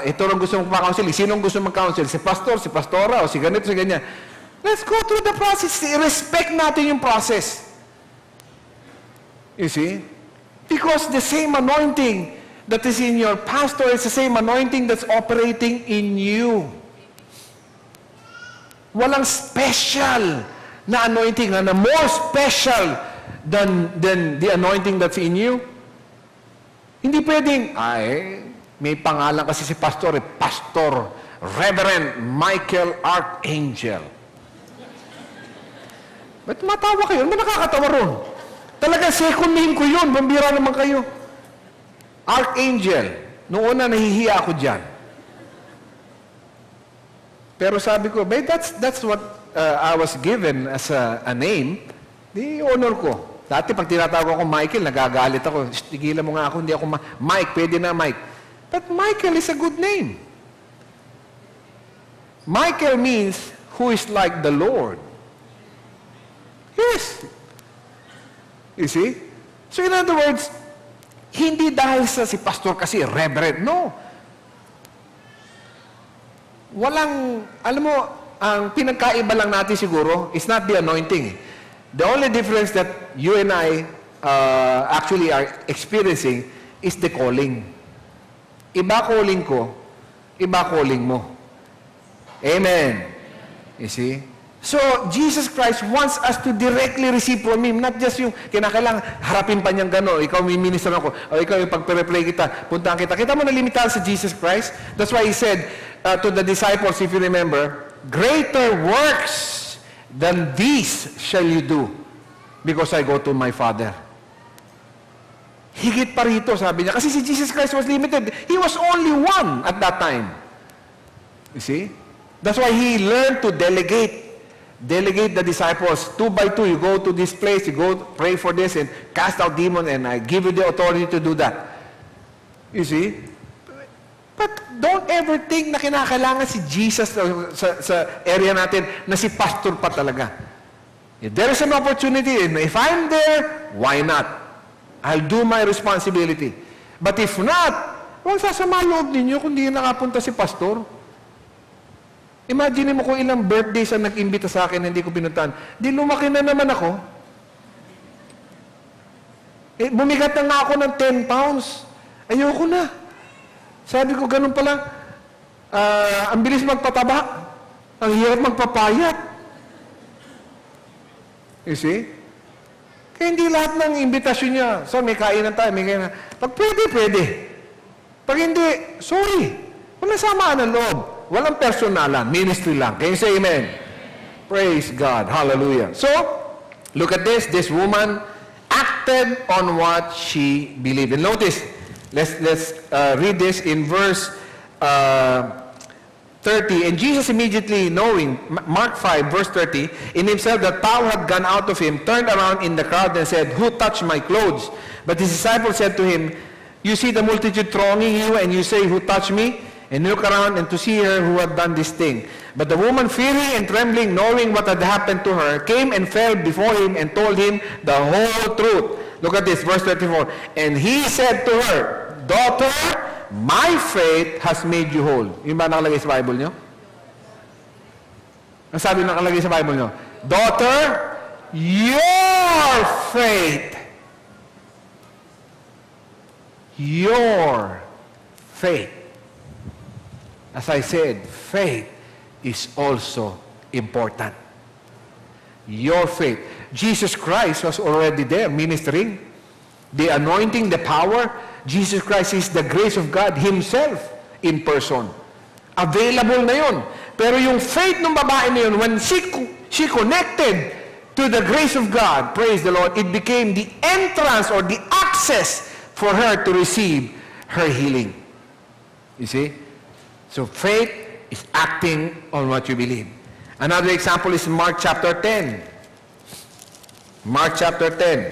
ito lang gusto mong pa-counseling. Sinong gusto mag-counsel? Si pastor, si pastora, o si ganito, si ganyan. Let's go through the process. Respect natin yung process. You see? Because the same anointing that is in your pastor is the same anointing that's operating in you. Walang special na anointing, na more special than the anointing that's in you. Hindi pwedeng, may pangalan kasi si pastor, Pastor Reverend Michael Archangel. Ba't matawa kayo? Ba't nakakatawa ron? Talaga, second name ko yun. Bambira naman kayo. Archangel. Noong una, nahihiya ako dyan. Pero sabi ko, that's what I was given as a name. Di honor ko. Dati pag tinatawag ako Michael, nagagalit ako. Tigilan mo nga ako, hindi ako Mike, pwede na Mike. But Michael is a good name. Michael means who is like the Lord. Yes. You see? So in other words, hindi dahil sa si pastor kasi reverend. No. Walang, alam mo, ang pinagkaiba lang natin siguro is not the anointing. The only difference that you and I actually are experiencing is the calling. Iba calling ko, iba calling mo. Amen. You see? So, Jesus Christ wants us to directly receive from Him, not just yung kinakailangan, harapin pa niyang gano'n, ikaw may minister ako, o ikaw yung pagpre-pray kita, puntahan kita. Kita mo na limitahan sa Jesus Christ? That's why He said to the disciples, if you remember, greater works than these shall you do, because I go to my Father. Higit pa rito, sabi niya. Kasi si Jesus Christ was limited. He was only one at that time. You see? That's why He learned to delegate. Delegate the disciples. 2 by 2, you go to this place, you go pray for this, and cast out demons, and I give you the authority to do that. You see? But don't ever think na kinakailangan si Jesus sa area natin na si pastor pa talaga. If there is an opportunity, and if I'm there, why not? I'll do my responsibility. But if not, huwag sasama loob ninyo kung di nakapunta si pastor. Imagine mo kung ilang birthdays ang nag-imbita sa akin na hindi ko pinuntahan. Di lumaki na naman ako. Bumigat na nga ako ng 10 pounds. Ayoko na. Sabi ko, ganun pala. Ang bilis magpataba. Ang hirap magpapayat. You see? Kaya hindi lahat ng imbitasyon niya. So, may kainan tayo, may kainan. Pag pwede, pwede. Pag hindi, sorry. Walang samaan ng loob. Walang personalan. Ministry lang. Can you say amen? Praise God. Hallelujah. So, look at this. This woman acted on what she believed. And notice, let's read this in verse 30. And Jesus immediately knowing, Mark 5, verse 30, in himself that power had gone out of him, turned around in the crowd and said, who touched my clothes? But his disciples said to him, you see the multitude thronging you, and you say, who touched me? And look around and to see her who had done this thing. But the woman, fearing and trembling, knowing what had happened to her, came and fell before him and told him the whole truth. Look at this, verse 34. And he said to her, daughter, my faith has made you whole. Yung ba nakalagay sa Bible nyo? Ang sabi nakalagay sa Bible nyo? Daughter, your faith. Your faith. As I said, faith is also important. Your faith. Jesus Christ was already there ministering. The anointing, the power. Jesus Christ is the grace of God Himself in person. Available na yun. Pero yung faith ng babae na yun, when she connected to the grace of God, praise the Lord, it became the entrance or the access for her to receive her healing. You see? So faith is acting on what you believe. Another example is Mark chapter 10. Mark chapter 10.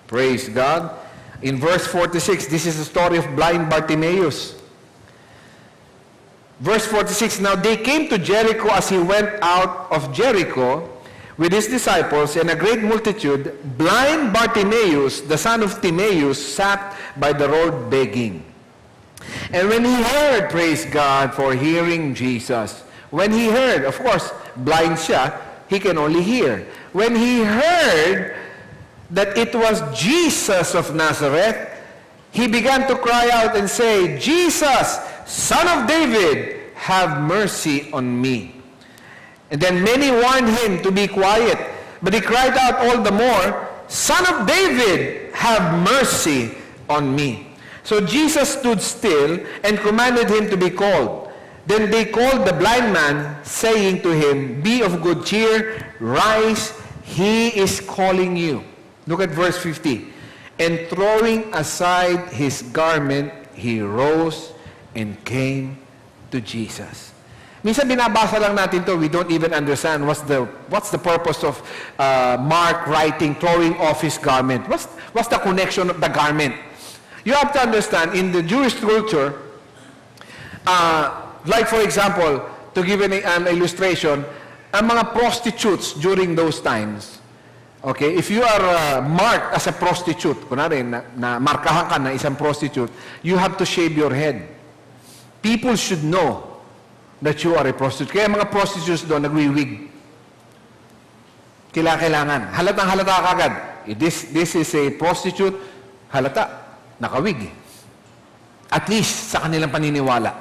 Praise God. In verse 46, this is the story of blind Bartimaeus. Verse 46, now they came to Jericho as he went out of Jericho with his disciples and a great multitude. Blind Bartimaeus, the son of Timaeus, sat by the road begging. And when he heard, praise God for hearing Jesus. When he heard, of course, blind siya, he can only hear. When he heard that it was Jesus of Nazareth, he began to cry out and say, Jesus, Son of David, have mercy on me. And then many warned him to be quiet. But he cried out all the more, Son of David, have mercy on me. So Jesus stood still and commanded him to be called. Then they called the blind man, saying to him, Be of good cheer, rise, he is calling you. Look at verse 50. And throwing aside his garment, he rose and came to Jesus. Minsan binabasa lang natin to, we don't even understand what's the purpose of Mark writing, throwing off his garment. What's the connection of the garment? You have to understand, in the Jewish culture, like for example, to give an illustration, ang mga prostitutes during those times, okay, if you are marked as a prostitute, kunwari, na markahan ka na isang prostitute, you have to shave your head. People should know that you are a prostitute. Kaya mga prostitutes doon, nagwiwig. Kailangan. Halatang halata kagad. This is a prostitute, halata. Nakawig. At least sa kanilang paniniwala.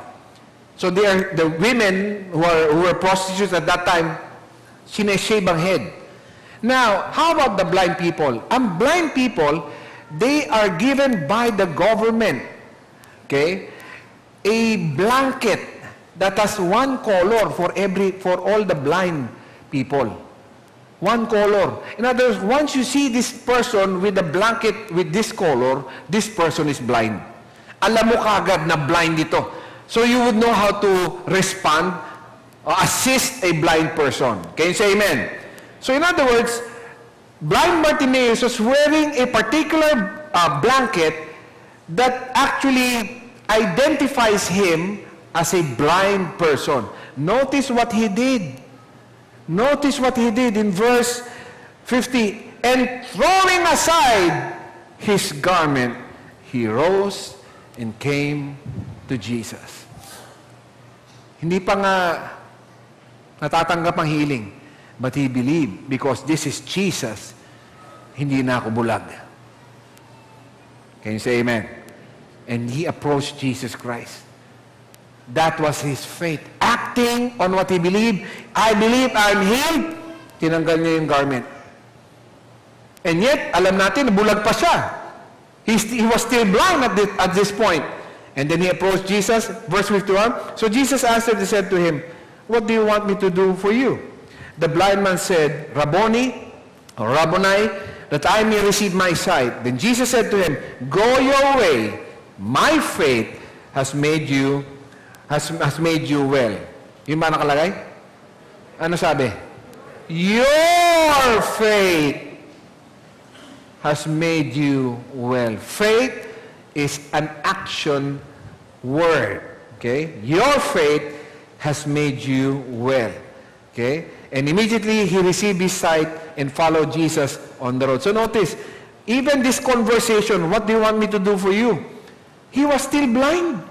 So the women who were prostitutes at that time, sineshave ang head. Now, how about the blind people? Ang blind people, they are given by the government, okay, a blanket that has one color for all the blind people. One color. In other words, once you see this person with a blanket with this color, this person is blind. Alam mo kagad na blind ito. So you would know how to respond or assist a blind person. Can you say amen? So in other words, blind Bartimaeus was wearing a particular blanket that actually identifies him as a blind person. Notice what he did. Notice what he did in verse 50. And throwing aside his garment, he rose and came to Jesus. Hindi pa nga natatanggap ang healing, but he believed because this is Jesus, hindi na ako bulag. Can you say amen? And he approached Jesus Christ. That was his faith. Acting on what he believed. I believe I'm healed. Tinanggal niya yung garment. And yet, alam natin, bulag pa siya. He was still blind at this point. And then he approached Jesus, verse 51. So Jesus answered and said to him, What do you want me to do for you? The blind man said, Rabboni, or Rabboni, that I may receive my sight. Then Jesus said to him, Go your way. My faith has made you well. Yung ba nakalagay? Ano sabi? Your faith has made you well. Faith is an action word. Okay? Your faith has made you well. Okay? And immediately he received his sight and followed Jesus on the road. So notice, even this conversation, what do you want me to do for you? He was still blind.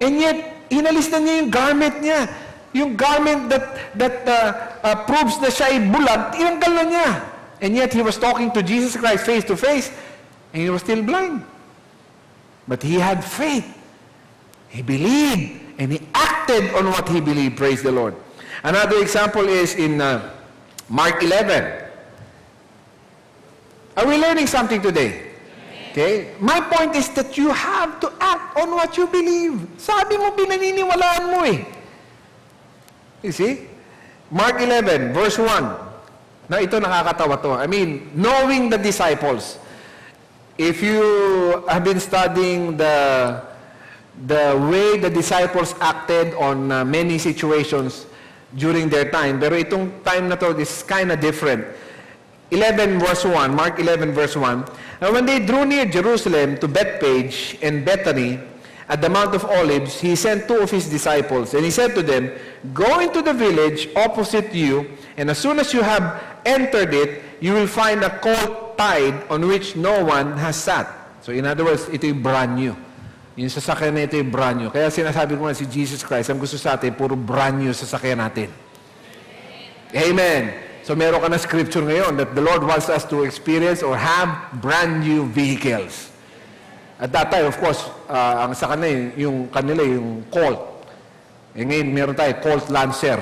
And yet, inalis na niya yung garment niya. Yung garment that proves na siya ay bulag, tinanggal na niya. And yet, he was talking to Jesus Christ face to face, and he was still blind. But he had faith. He believed, and he acted on what he believed. Praise the Lord. Another example is in Mark 11. Are we learning something today? Okay? My point is that you have to act on what you believe. Sabi mo, pinaniniwalaan mo eh. You see? Mark 11, verse 1. Na ito nakakatawa to. I mean, knowing the disciples. If you have been studying the way the disciples acted on many situations during their time, pero itong time na to is kind of different. 11 verse 1, Mark 11 verse 1. Now when they drew near Jerusalem to Bethpage and Bethany at the Mount of Olives, he sent 2 of his disciples, and he said to them, Go into the village opposite you, and as soon as you have entered it, you will find a colt tied on which no one has sat. So in other words, ito yung brand new. Yung sasakyan na ito yung brand new. Kaya sinasabi ko nga si Jesus Christ, ang gusto sa atin, puro brand new sasakyan natin. Amen. So meron ka na scripture ngayon that the Lord wants us to experience or have brand new vehicles. At that time, of course, ang sa kanila, yung Colt. Eh ngayon, meron tayo, Colt Lancer.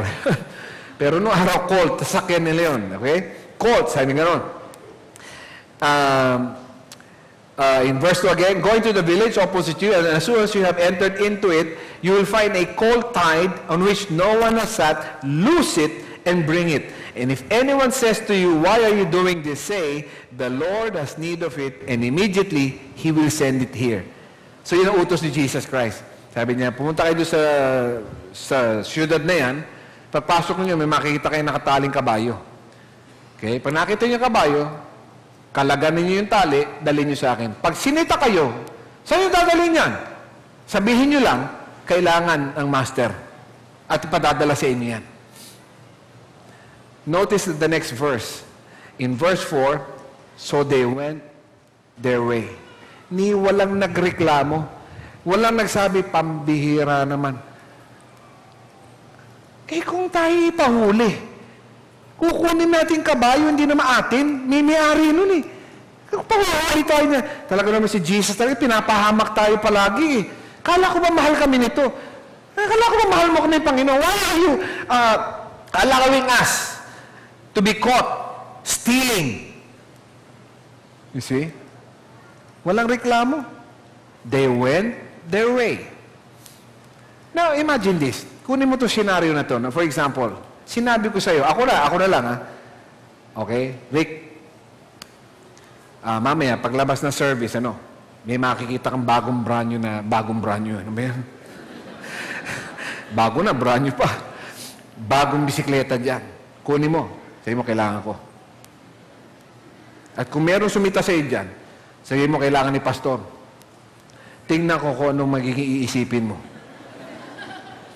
Pero noong araw, colt, sasakyan nila yun. Okay? Colt, sabi gano'n. In verse 2 again, going to the village opposite you, and as soon as you have entered into it, you will find a colt tied on which no one has sat. Loose it and bring it. And if anyone says to you, why are you doing this? Say, the Lord has need of it, and immediately He will send it here. So yun ang utos ni Jesus Christ. Sabi niya, pumunta kayo doon sa syudad na yan, pagpasok niyo, may makikita kayo nakataling kabayo. Okay? Pag nakita niyo yung kabayo, kalaganin niyo yung tali, dalhin niyo sa akin. Pag sinita kayo, saan niyo dadalhin yan? Sabihin niyo lang, kailangan ang master. At ipadadala sa inyo yan. Notice the next verse. In verse 4, so they went their way. Ni walang nagreklamo. Walang nagsabi, pambihira naman. Kung tayo ipahuli, kukunin natin kabayo, hindi naman atin, may-ari nun eh. Kung pahuli tayo na, talaga naman si Jesus, talaga pinapahamak tayo palagi eh. Kala ko ba mahal kami nito? Kala ko ba mahal mo kami, Panginoon? Why are you allowing us to be caught stealing? You see? Walang reklamo. They went their way. Now, imagine this. Kunin mo to scenario na to. For example, sinabi ko sa'yo, ako na lang ha. Okay? Rick, mamaya, paglabas ng service, may makikita kang bagong brand new. Ano ba yan? Bago na, brand new pa. Bagong bisikleta dyan. Kunin mo. Sabi mo, kailangan ko. At kung meron sumita sa'yo dyan, sabi mo, kailangan ni pastor. Tingnan ko kung anong magiging iisipin mo.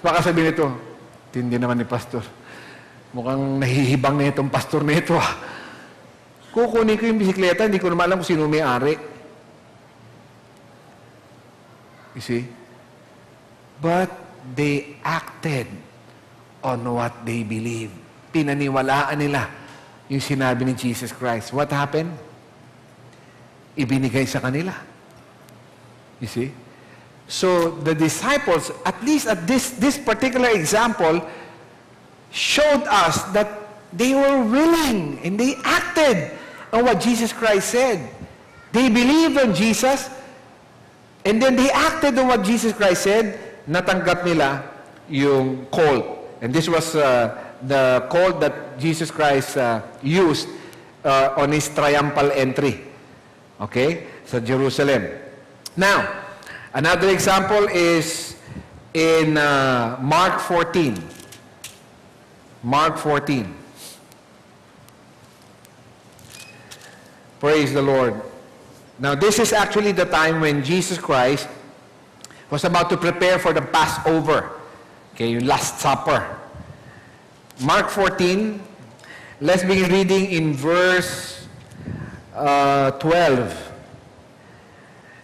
Baka sabihin nito, tindi naman ni pastor. Mukhang nahihibang na itong pastor na ito. Kukunin ko yung bisikleta, hindi ko naman alam kung sino may-ari. You see? But they acted on what they believe. Pinaniwalaan nila yung sinabi ni Jesus Christ. What happened? Ibinigay sa kanila. You see? So, the disciples, at least at this particular example, showed us that they were willing and they acted on what Jesus Christ said. They believed on Jesus and then they acted on what Jesus Christ said. Natanggap nila yung colt. And this was the colt that Jesus Christ used on His triumphal entry. Okay? Sa Jerusalem. Now, another example is in Mark 14. Mark 14. Praise the Lord. Now, this is actually the time when Jesus Christ was about to prepare for the Passover. Okay, yung Last Supper. Mark 14, let's begin reading in verse 12.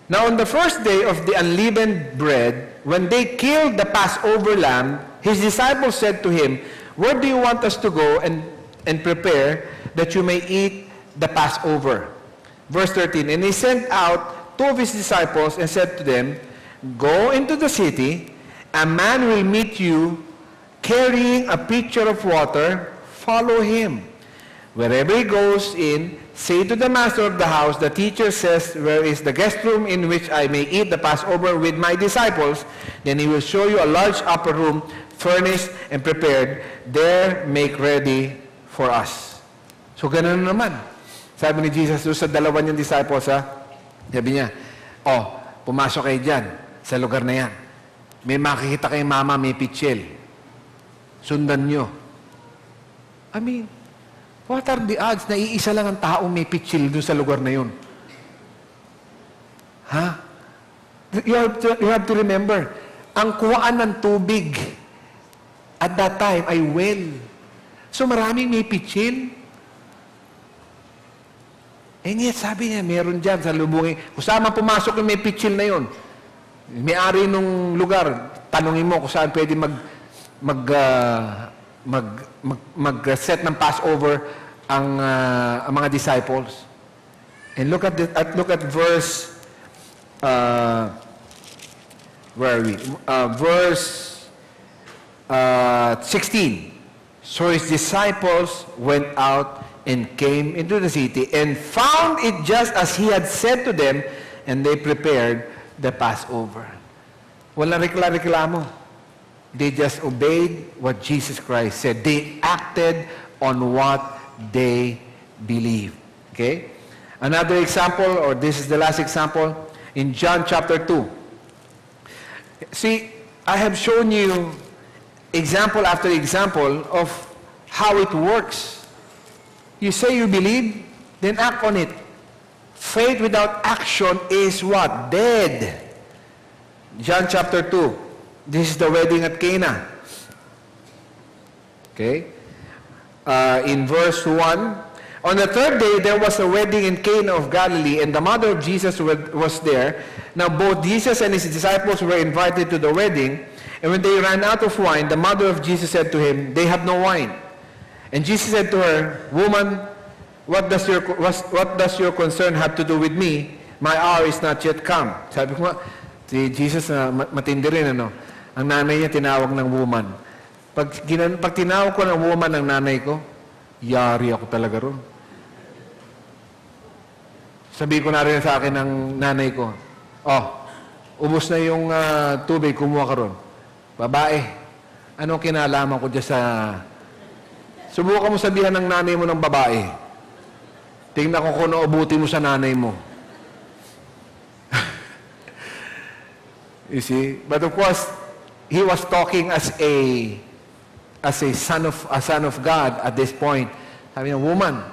Now, on the first day of the unleavened bread, when they killed the Passover lamb, His disciples said to Him, where do you want us to go and prepare that you may eat the Passover? Verse 13, and He sent out 2 of His disciples and said to them, go into the city, a man will meet you carrying a pitcher of water, follow him. Wherever he goes in, say to the master of the house, the teacher says, where is the guest room in which I may eat the Passover with my disciples? Then he will show you a large upper room, furnished and prepared. There make ready for us. So ganun naman. Sabi ni Jesus doon sa dalawa niyang disciples, sabi niya, pumasok kayo dyan sa lugar na yan. May makikita kayong mama, may pitchel. Sundan nyo. I mean, what are the odds na iisa lang ang taong may pitchil doon sa lugar na yun? You have to remember, ang kuwaan ng tubig at that time ay well. So maraming may pitchil. And yet, sabi niya, meron dyan sa lubungin. Kung saan man pumasok yung may pitchil na yun, may-ari nung lugar, tanungin mo kung saan pwede mag-set ng Passover ang mga disciples. And look at verse where are we? Verse 16. So his disciples went out and came into the city and found it just as he had said to them, and they prepared the Passover. Walang reklamo. They just obeyed what Jesus Christ said. They acted on what they believed. Okay? Another example, or this is the last example, in John chapter 2. See, I have shown you example after example of how it works. You say you believe, then act on it. Faith without action is what? Dead. John chapter 2. This is the wedding at Cana. Okay? In verse 1, on the third day, there was a wedding in Cana of Galilee, and the mother of Jesus was there. Now, both Jesus and his disciples were invited to the wedding, and when they ran out of wine, the mother of Jesus said to him, "They have no wine." And Jesus said to her, "Woman, what does your concern have to do with me? My hour is not yet come." Sabi ko, si Jesus na matindi rin, ano? Ang nanay niya tinawag ng woman. Pag tinawag ko ng woman ng nanay ko, yari ako talaga ron. Sabi ko na rin sa akin ng nanay ko, ubos na yung tubig, kumuha ka ron. Babae, anong kinalaman ko dyan sa... Subukan mo sabihan ng nanay mo ng babae. Tingnan ko kung naubuti mo sa nanay mo. You see? But of course, he was talking as a son of God at this point. Sabi niya, "Woman,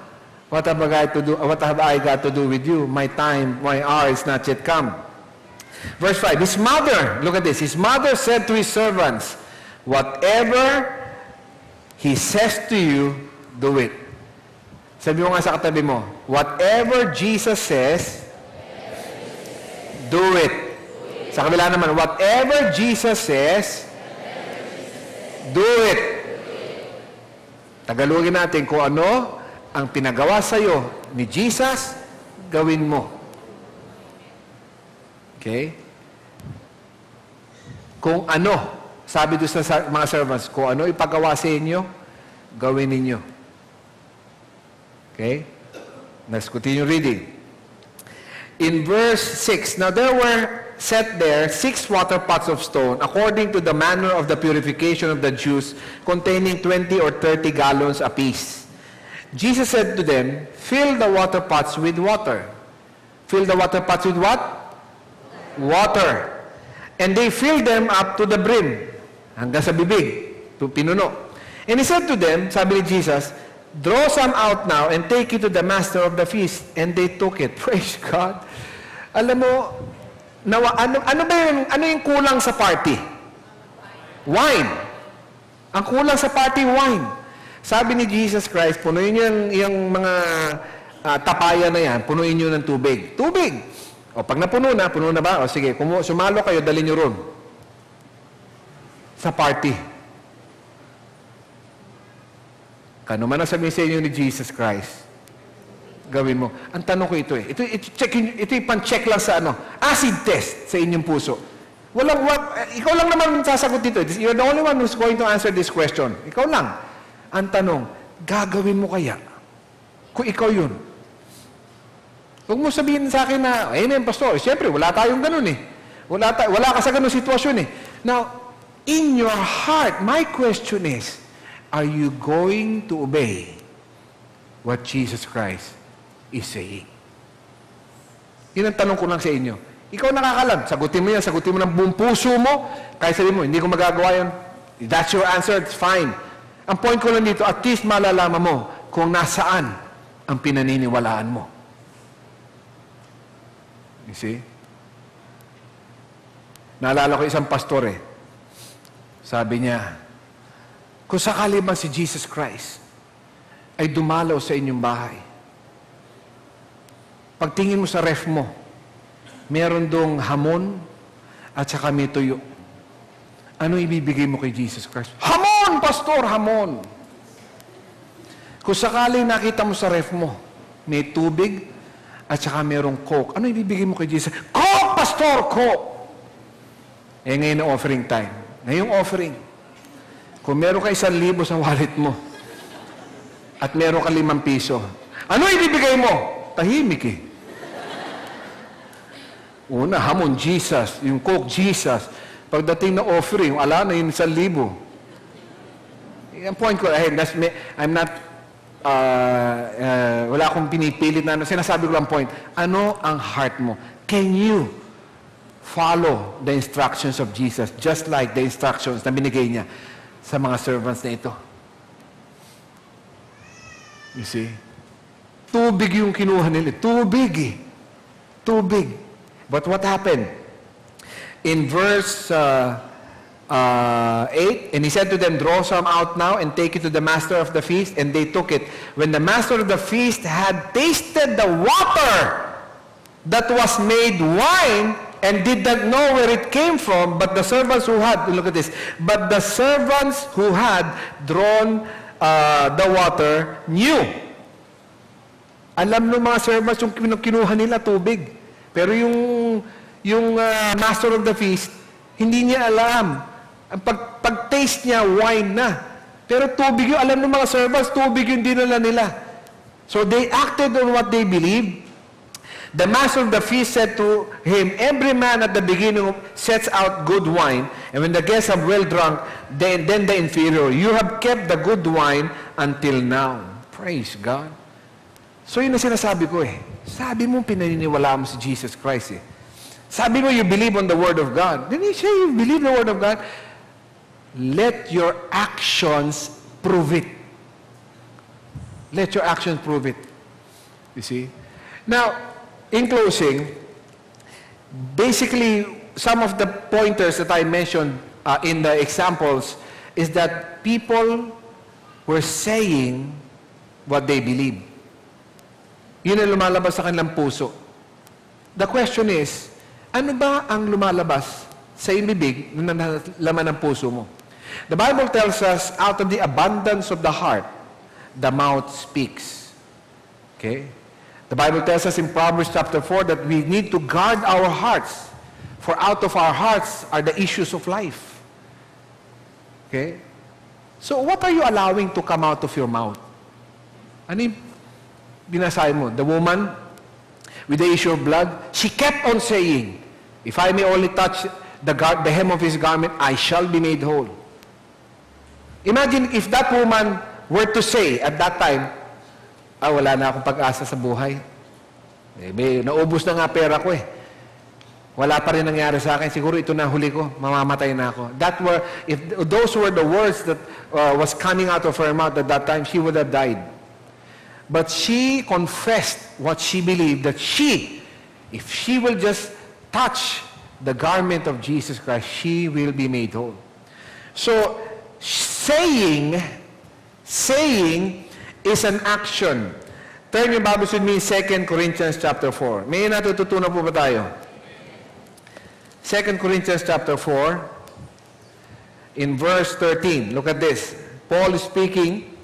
what have I got to do with you? My hour is not yet come." Verse 5, his mother, look at this, his mother said to his servants, "Whatever he says to you, do it." Sabi mo nga sa katabi mo, whatever Jesus says, do it. Sa kabila naman, whatever Jesus says, do it. Tagalogin natin kung ano ang pinagawa sa'yo ni Jesus, gawin mo. Okay? Kung ano, sabi doon sa mga servants, kung ano ipagawa sa inyo, gawin ninyo. Okay? Let's continue reading. In verse 6, now there were set there 6 water pots of stone, according to the manner of the purification of the Jews, containing 20 or 30 gallons apiece. Jesus said to them, "Fill the water pots with water." Fill the water pots with what? Water. And they filled them up to the brim, hanggang sa bibig, to pinuno. And he said to them, sabi ni Jesus, "Draw some out now and take it to the master of the feast." And they took it. Praise God. Alam mo, ano yung kulang sa party? Wine. Ang kulang sa party, wine. Sabi ni Jesus Christ, punuin niyo yung mga tapaya na yan, punuin niyo ng tubig. Tubig! O pag puno na ba? O sige, sumalo kayo, dali niyo ron. Sa party. Kano man ang sabihin sa inyo ni Jesus Christ, gawin mo. Ang tanong ko ito eh. Ito yung pan-check lang sa acid test sa inyong puso. Ikaw lang naman sasagot dito. You're the only one who's going to answer this question. Ikaw lang. Ang tanong, gagawin mo kaya? Kung ikaw yun. Huwag mo sabihin sa akin na, amen, pastor. Siyempre, wala tayong ganun eh. Wala ka sa ganun sitwasyon eh. Now, in your heart, my question is, are you going to obey what Jesus Christ is saying? Yun ang tanong ko lang sa inyo. Ikaw nakakalam, sagutin mo yan, sagutin mo ng buong puso mo, kaya sabihin mo, hindi ko magagawa yun. That's your answer, it's fine. Ang point ko lang dito, at least malalaman mo kung nasaan ang pinaniniwalaan mo. You see? Naalala ko isang pastor eh. Sabi niya, kung sakali man si Jesus Christ ay dumalaw sa inyong bahay, pagtingin mo sa ref mo, meron dong hamon at saka may tuyo. Ano ibibigay mo kay Jesus Christ? Hamon, pastor, hamon! Kung sakali nakita mo sa ref mo, may tubig at saka merong coke, ano ibibigay mo kay Jesus? Coke, pastor, coke! Eh ngayon ang offering time. Ngayong offering, Kung meron ka 1,000 sa wallet mo, at meron ka 5 piso, ano ibibigay mo? Tahimik eh. Una, hamon, Jesus. Yung Coke, Jesus. Pagdating na offering, ala na yung 1,000. Ang point ko, I'm not, wala akong pinipilit na, sinasabi ko lang point, ano ang heart mo? Can you follow the instructions of Jesus just like the instructions na binigay niya sa mga servants na ito? You see? Tubig yung kinuha nila. Tubig eh. Tubig. But what happened? In verse 8, and he said to them, draw some out now and take it to the master of the feast. And they took it. When the master of the feast had tasted the water that was made wine and did not know where it came from, but the servants who had, look at this, but the servants who had drawn the water knew. Alam ng mga servants yung kinuha nila tubig. Pero yung master of the feast, hindi niya alam. Ang pag-taste niya, wine na. Pero tubig yung, alam ng mga servants, tubig yung dinala nila. So they acted on what they believed. The master of the feast said to him, every man at the beginning sets out good wine, and when the guests have well drunk, then the inferior. You have kept the good wine until now. Praise God. So yun ang sinasabi ko eh. Sabi mo, pinaniniwala mo si Jesus Christ eh. Sabi mo, you believe on the Word of God. Didn't he say you believe the Word of God? Let your actions prove it. Let your actions prove it. You see? Now, in closing, basically, some of the pointers that I mentioned in the examples is that people were saying what they believe. Yun ang lumalabas sa kanilang puso. The question is, ano ba ang lumalabas sa bibig na laman ng puso mo? The Bible tells us, out of the abundance of the heart, the mouth speaks. Okay? The Bible tells us in Proverbs chapter 4 that we need to guard our hearts, for out of our hearts are the issues of life. Okay? So what are you allowing to come out of your mouth? Ano yung binasahin mo? The woman with the issue of blood, she kept on saying, if I may only touch the hem of his garment, I shall be made whole. Imagine if that woman were to say at that time, wala na akong pag-asa sa buhay. Naubos na nga pera ko eh. Wala pa rin nangyari sa akin. Siguro ito na huli ko. Mamamatay na ako. If those were the words that was coming out of her mouth at that time, she would have died. But she confessed what she believed, that if she will just touch the garment of Jesus Christ, she will be made whole. So, saying is an action. Turn your Bibles with me, 2 Corinthians chapter 4. May natututunan po ba tayo? 2 Corinthians chapter 4, in verse 13. Look at this. Paul is speaking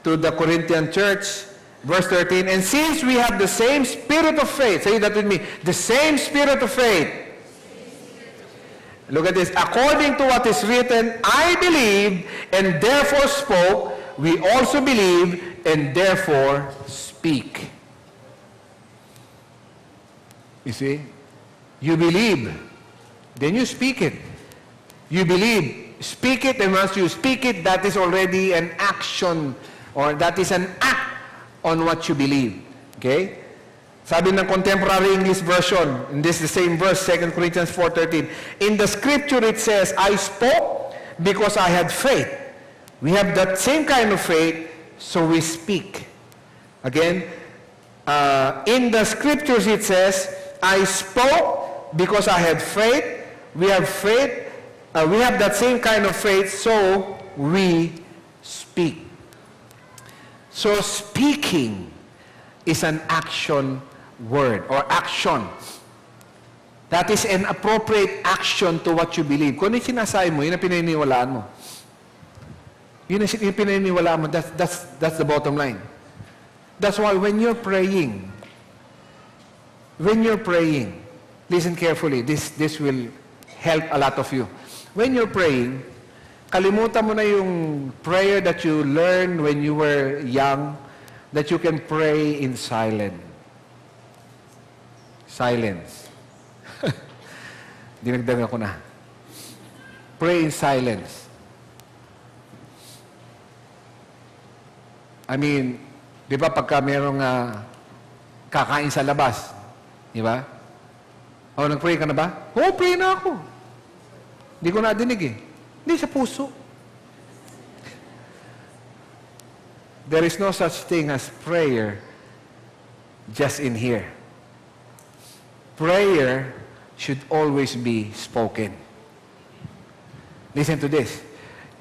to the Corinthian church, verse 13, and since we have the same spirit of faith, say that with me, the same spirit of faith. Look at this. According to what is written, I believed and therefore spoke. We also believe and therefore speak. You see? You believe, then you speak it. You believe, speak it, and once you speak it, that is already an action, or that is an act on what you believe. Okay? Sabi ng Contemporary English Version, in this the same verse, 2 Corinthians 4:13, in the scripture it says, I spoke because I had faith. We have that same kind of faith, so we speak. Again, in the scriptures it says, I spoke because I had faith. We have faith. We have that same kind of faith, so we speak. So speaking is an action word or action. That is an appropriate action to what you believe. Kung ano yung sinasabi mo, yun ang pinaniniwalaan mo. Yun ang pinaniniwalaan mo. That's the bottom line. That's why when you're praying, listen carefully. This will help a lot of you. When you're praying, kalimutan mo na yung prayer that you learned when you were young, that you can pray in silence. Silence. Dinagdagan ko na. Pray in silence. I mean, di ba pagka merong kakain sa labas, di ba? O, nag-pray ka na ba? Oo, pray na ako. Hindi ko nadinig eh. Hindi sa puso. There is no such thing as prayer just in here. Prayer should always be spoken. Listen to this.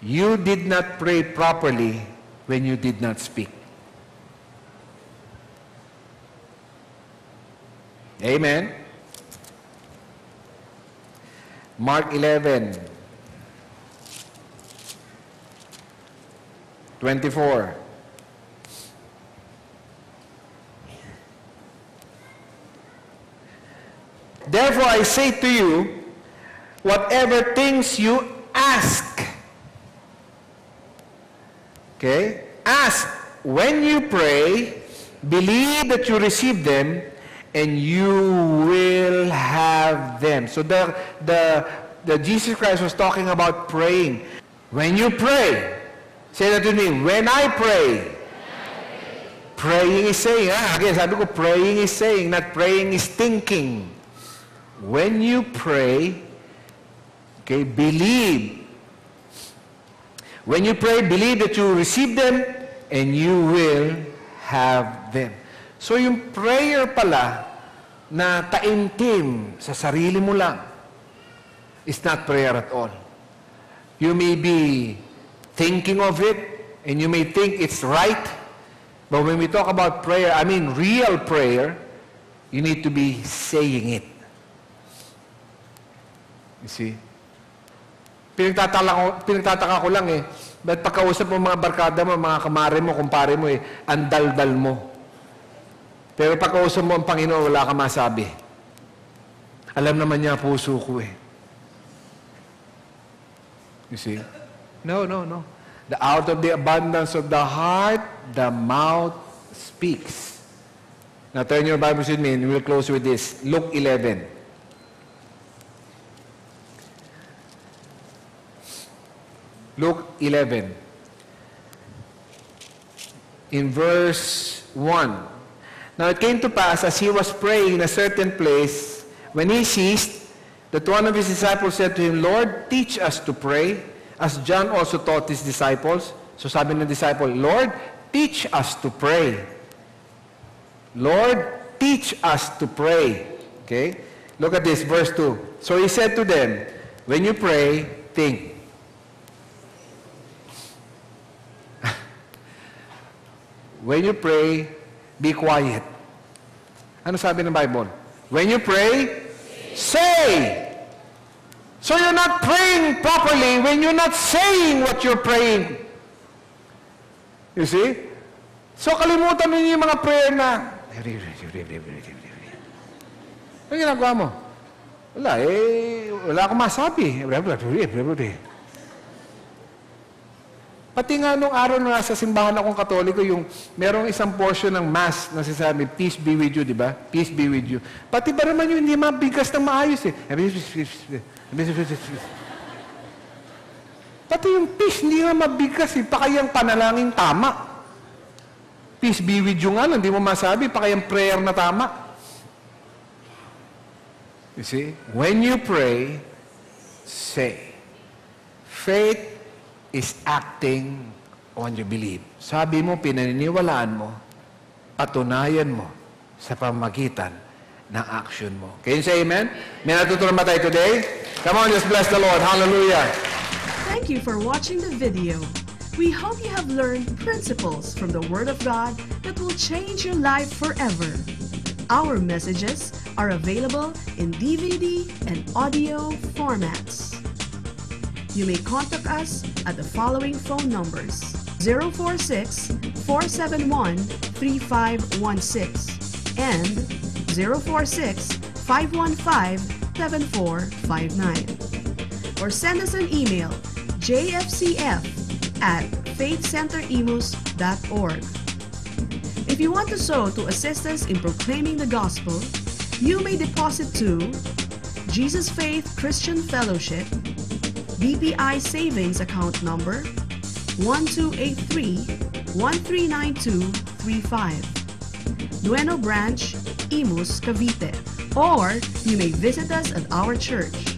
You did not pray properly when you did not speak. Amen. Mark 11, 24. Therefore I say to you, whatever things you ask, okay? Ask when you pray, believe that you receive them, and you will have them. So the Jesus Christ was talking about praying. When you pray, say that to me, when I pray. Praying is saying, again, sabi ko, praying is saying, not praying is thinking. When you pray, okay, believe. When you pray, believe that you receive them, and you will have them. So yung prayer pala na taimtim sa sarili mo lang is not prayer at all. You may be thinking of it and you may think it's right, but when we talk about prayer, I mean real prayer, you need to be saying it. You see? Pinagtataka ko lang eh, ba't pagkausap mo mga barkada mo, mga kamare mo, kumpare mo ang daldal mo. Pero pagkausap mo ang Panginoon, wala ka masabi. Alam naman niya puso ko eh. You see? No. Out of the abundance of the heart, the mouth speaks. Now turn your Bibles with me and we'll close with this. Luke 11. Luke 11. In verse 1. Now it came to pass, as he was praying in a certain place, when he ceased, that one of his disciples said to him, Lord, teach us to pray, as John also taught his disciples. So sabi ng disciple, Lord, teach us to pray. Lord, teach us to pray. Okay? Look at this, verse 2. So he said to them, when you pray, think. When you pray, be quiet. Ano sabi ng Bible? When you pray, say. So you're not praying properly when you're not saying what you're praying. You see? So kalimutan ninyo yung mga prayer na, ano ginagawa mo? Wala akong masabi. Pati nga nung araw na nasa simbahan akong Katoliko, yung merong isang portion ng Mass na sinasabi, peace be with you, di ba? Peace be with you. Pati ba naman yun, hindi mabigas ng maayos eh. Pati yung peace, hindi nga mabigas eh. Pakayang panalangin tama. Peace be with you nga, hindi mo masabi, pakayang prayer na tama. You see? When you pray, say. Faith is acting on your belief. Sabi mo, pinaniniwalaan mo, patunayan mo sa pamagitan ng action mo. Can you say amen? May natutunan ba tayo today? Come on, just bless the Lord. Hallelujah. Thank you for watching the video. We hope you have learned principles from the Word of God that will change your life forever. Our messages are available in DVD and audio formats. You may contact us at the following phone numbers: 046-471-3516 and 046-515-7459. Or send us an email, jfcf@faithcenterimus.org. If you want to sow to assist us in proclaiming the gospel, you may deposit to Jesus Faith Christian Fellowship, BPI Savings Account Number 1283-139235, Nueno Branch, Imus, Cavite. Or you may visit us at our church,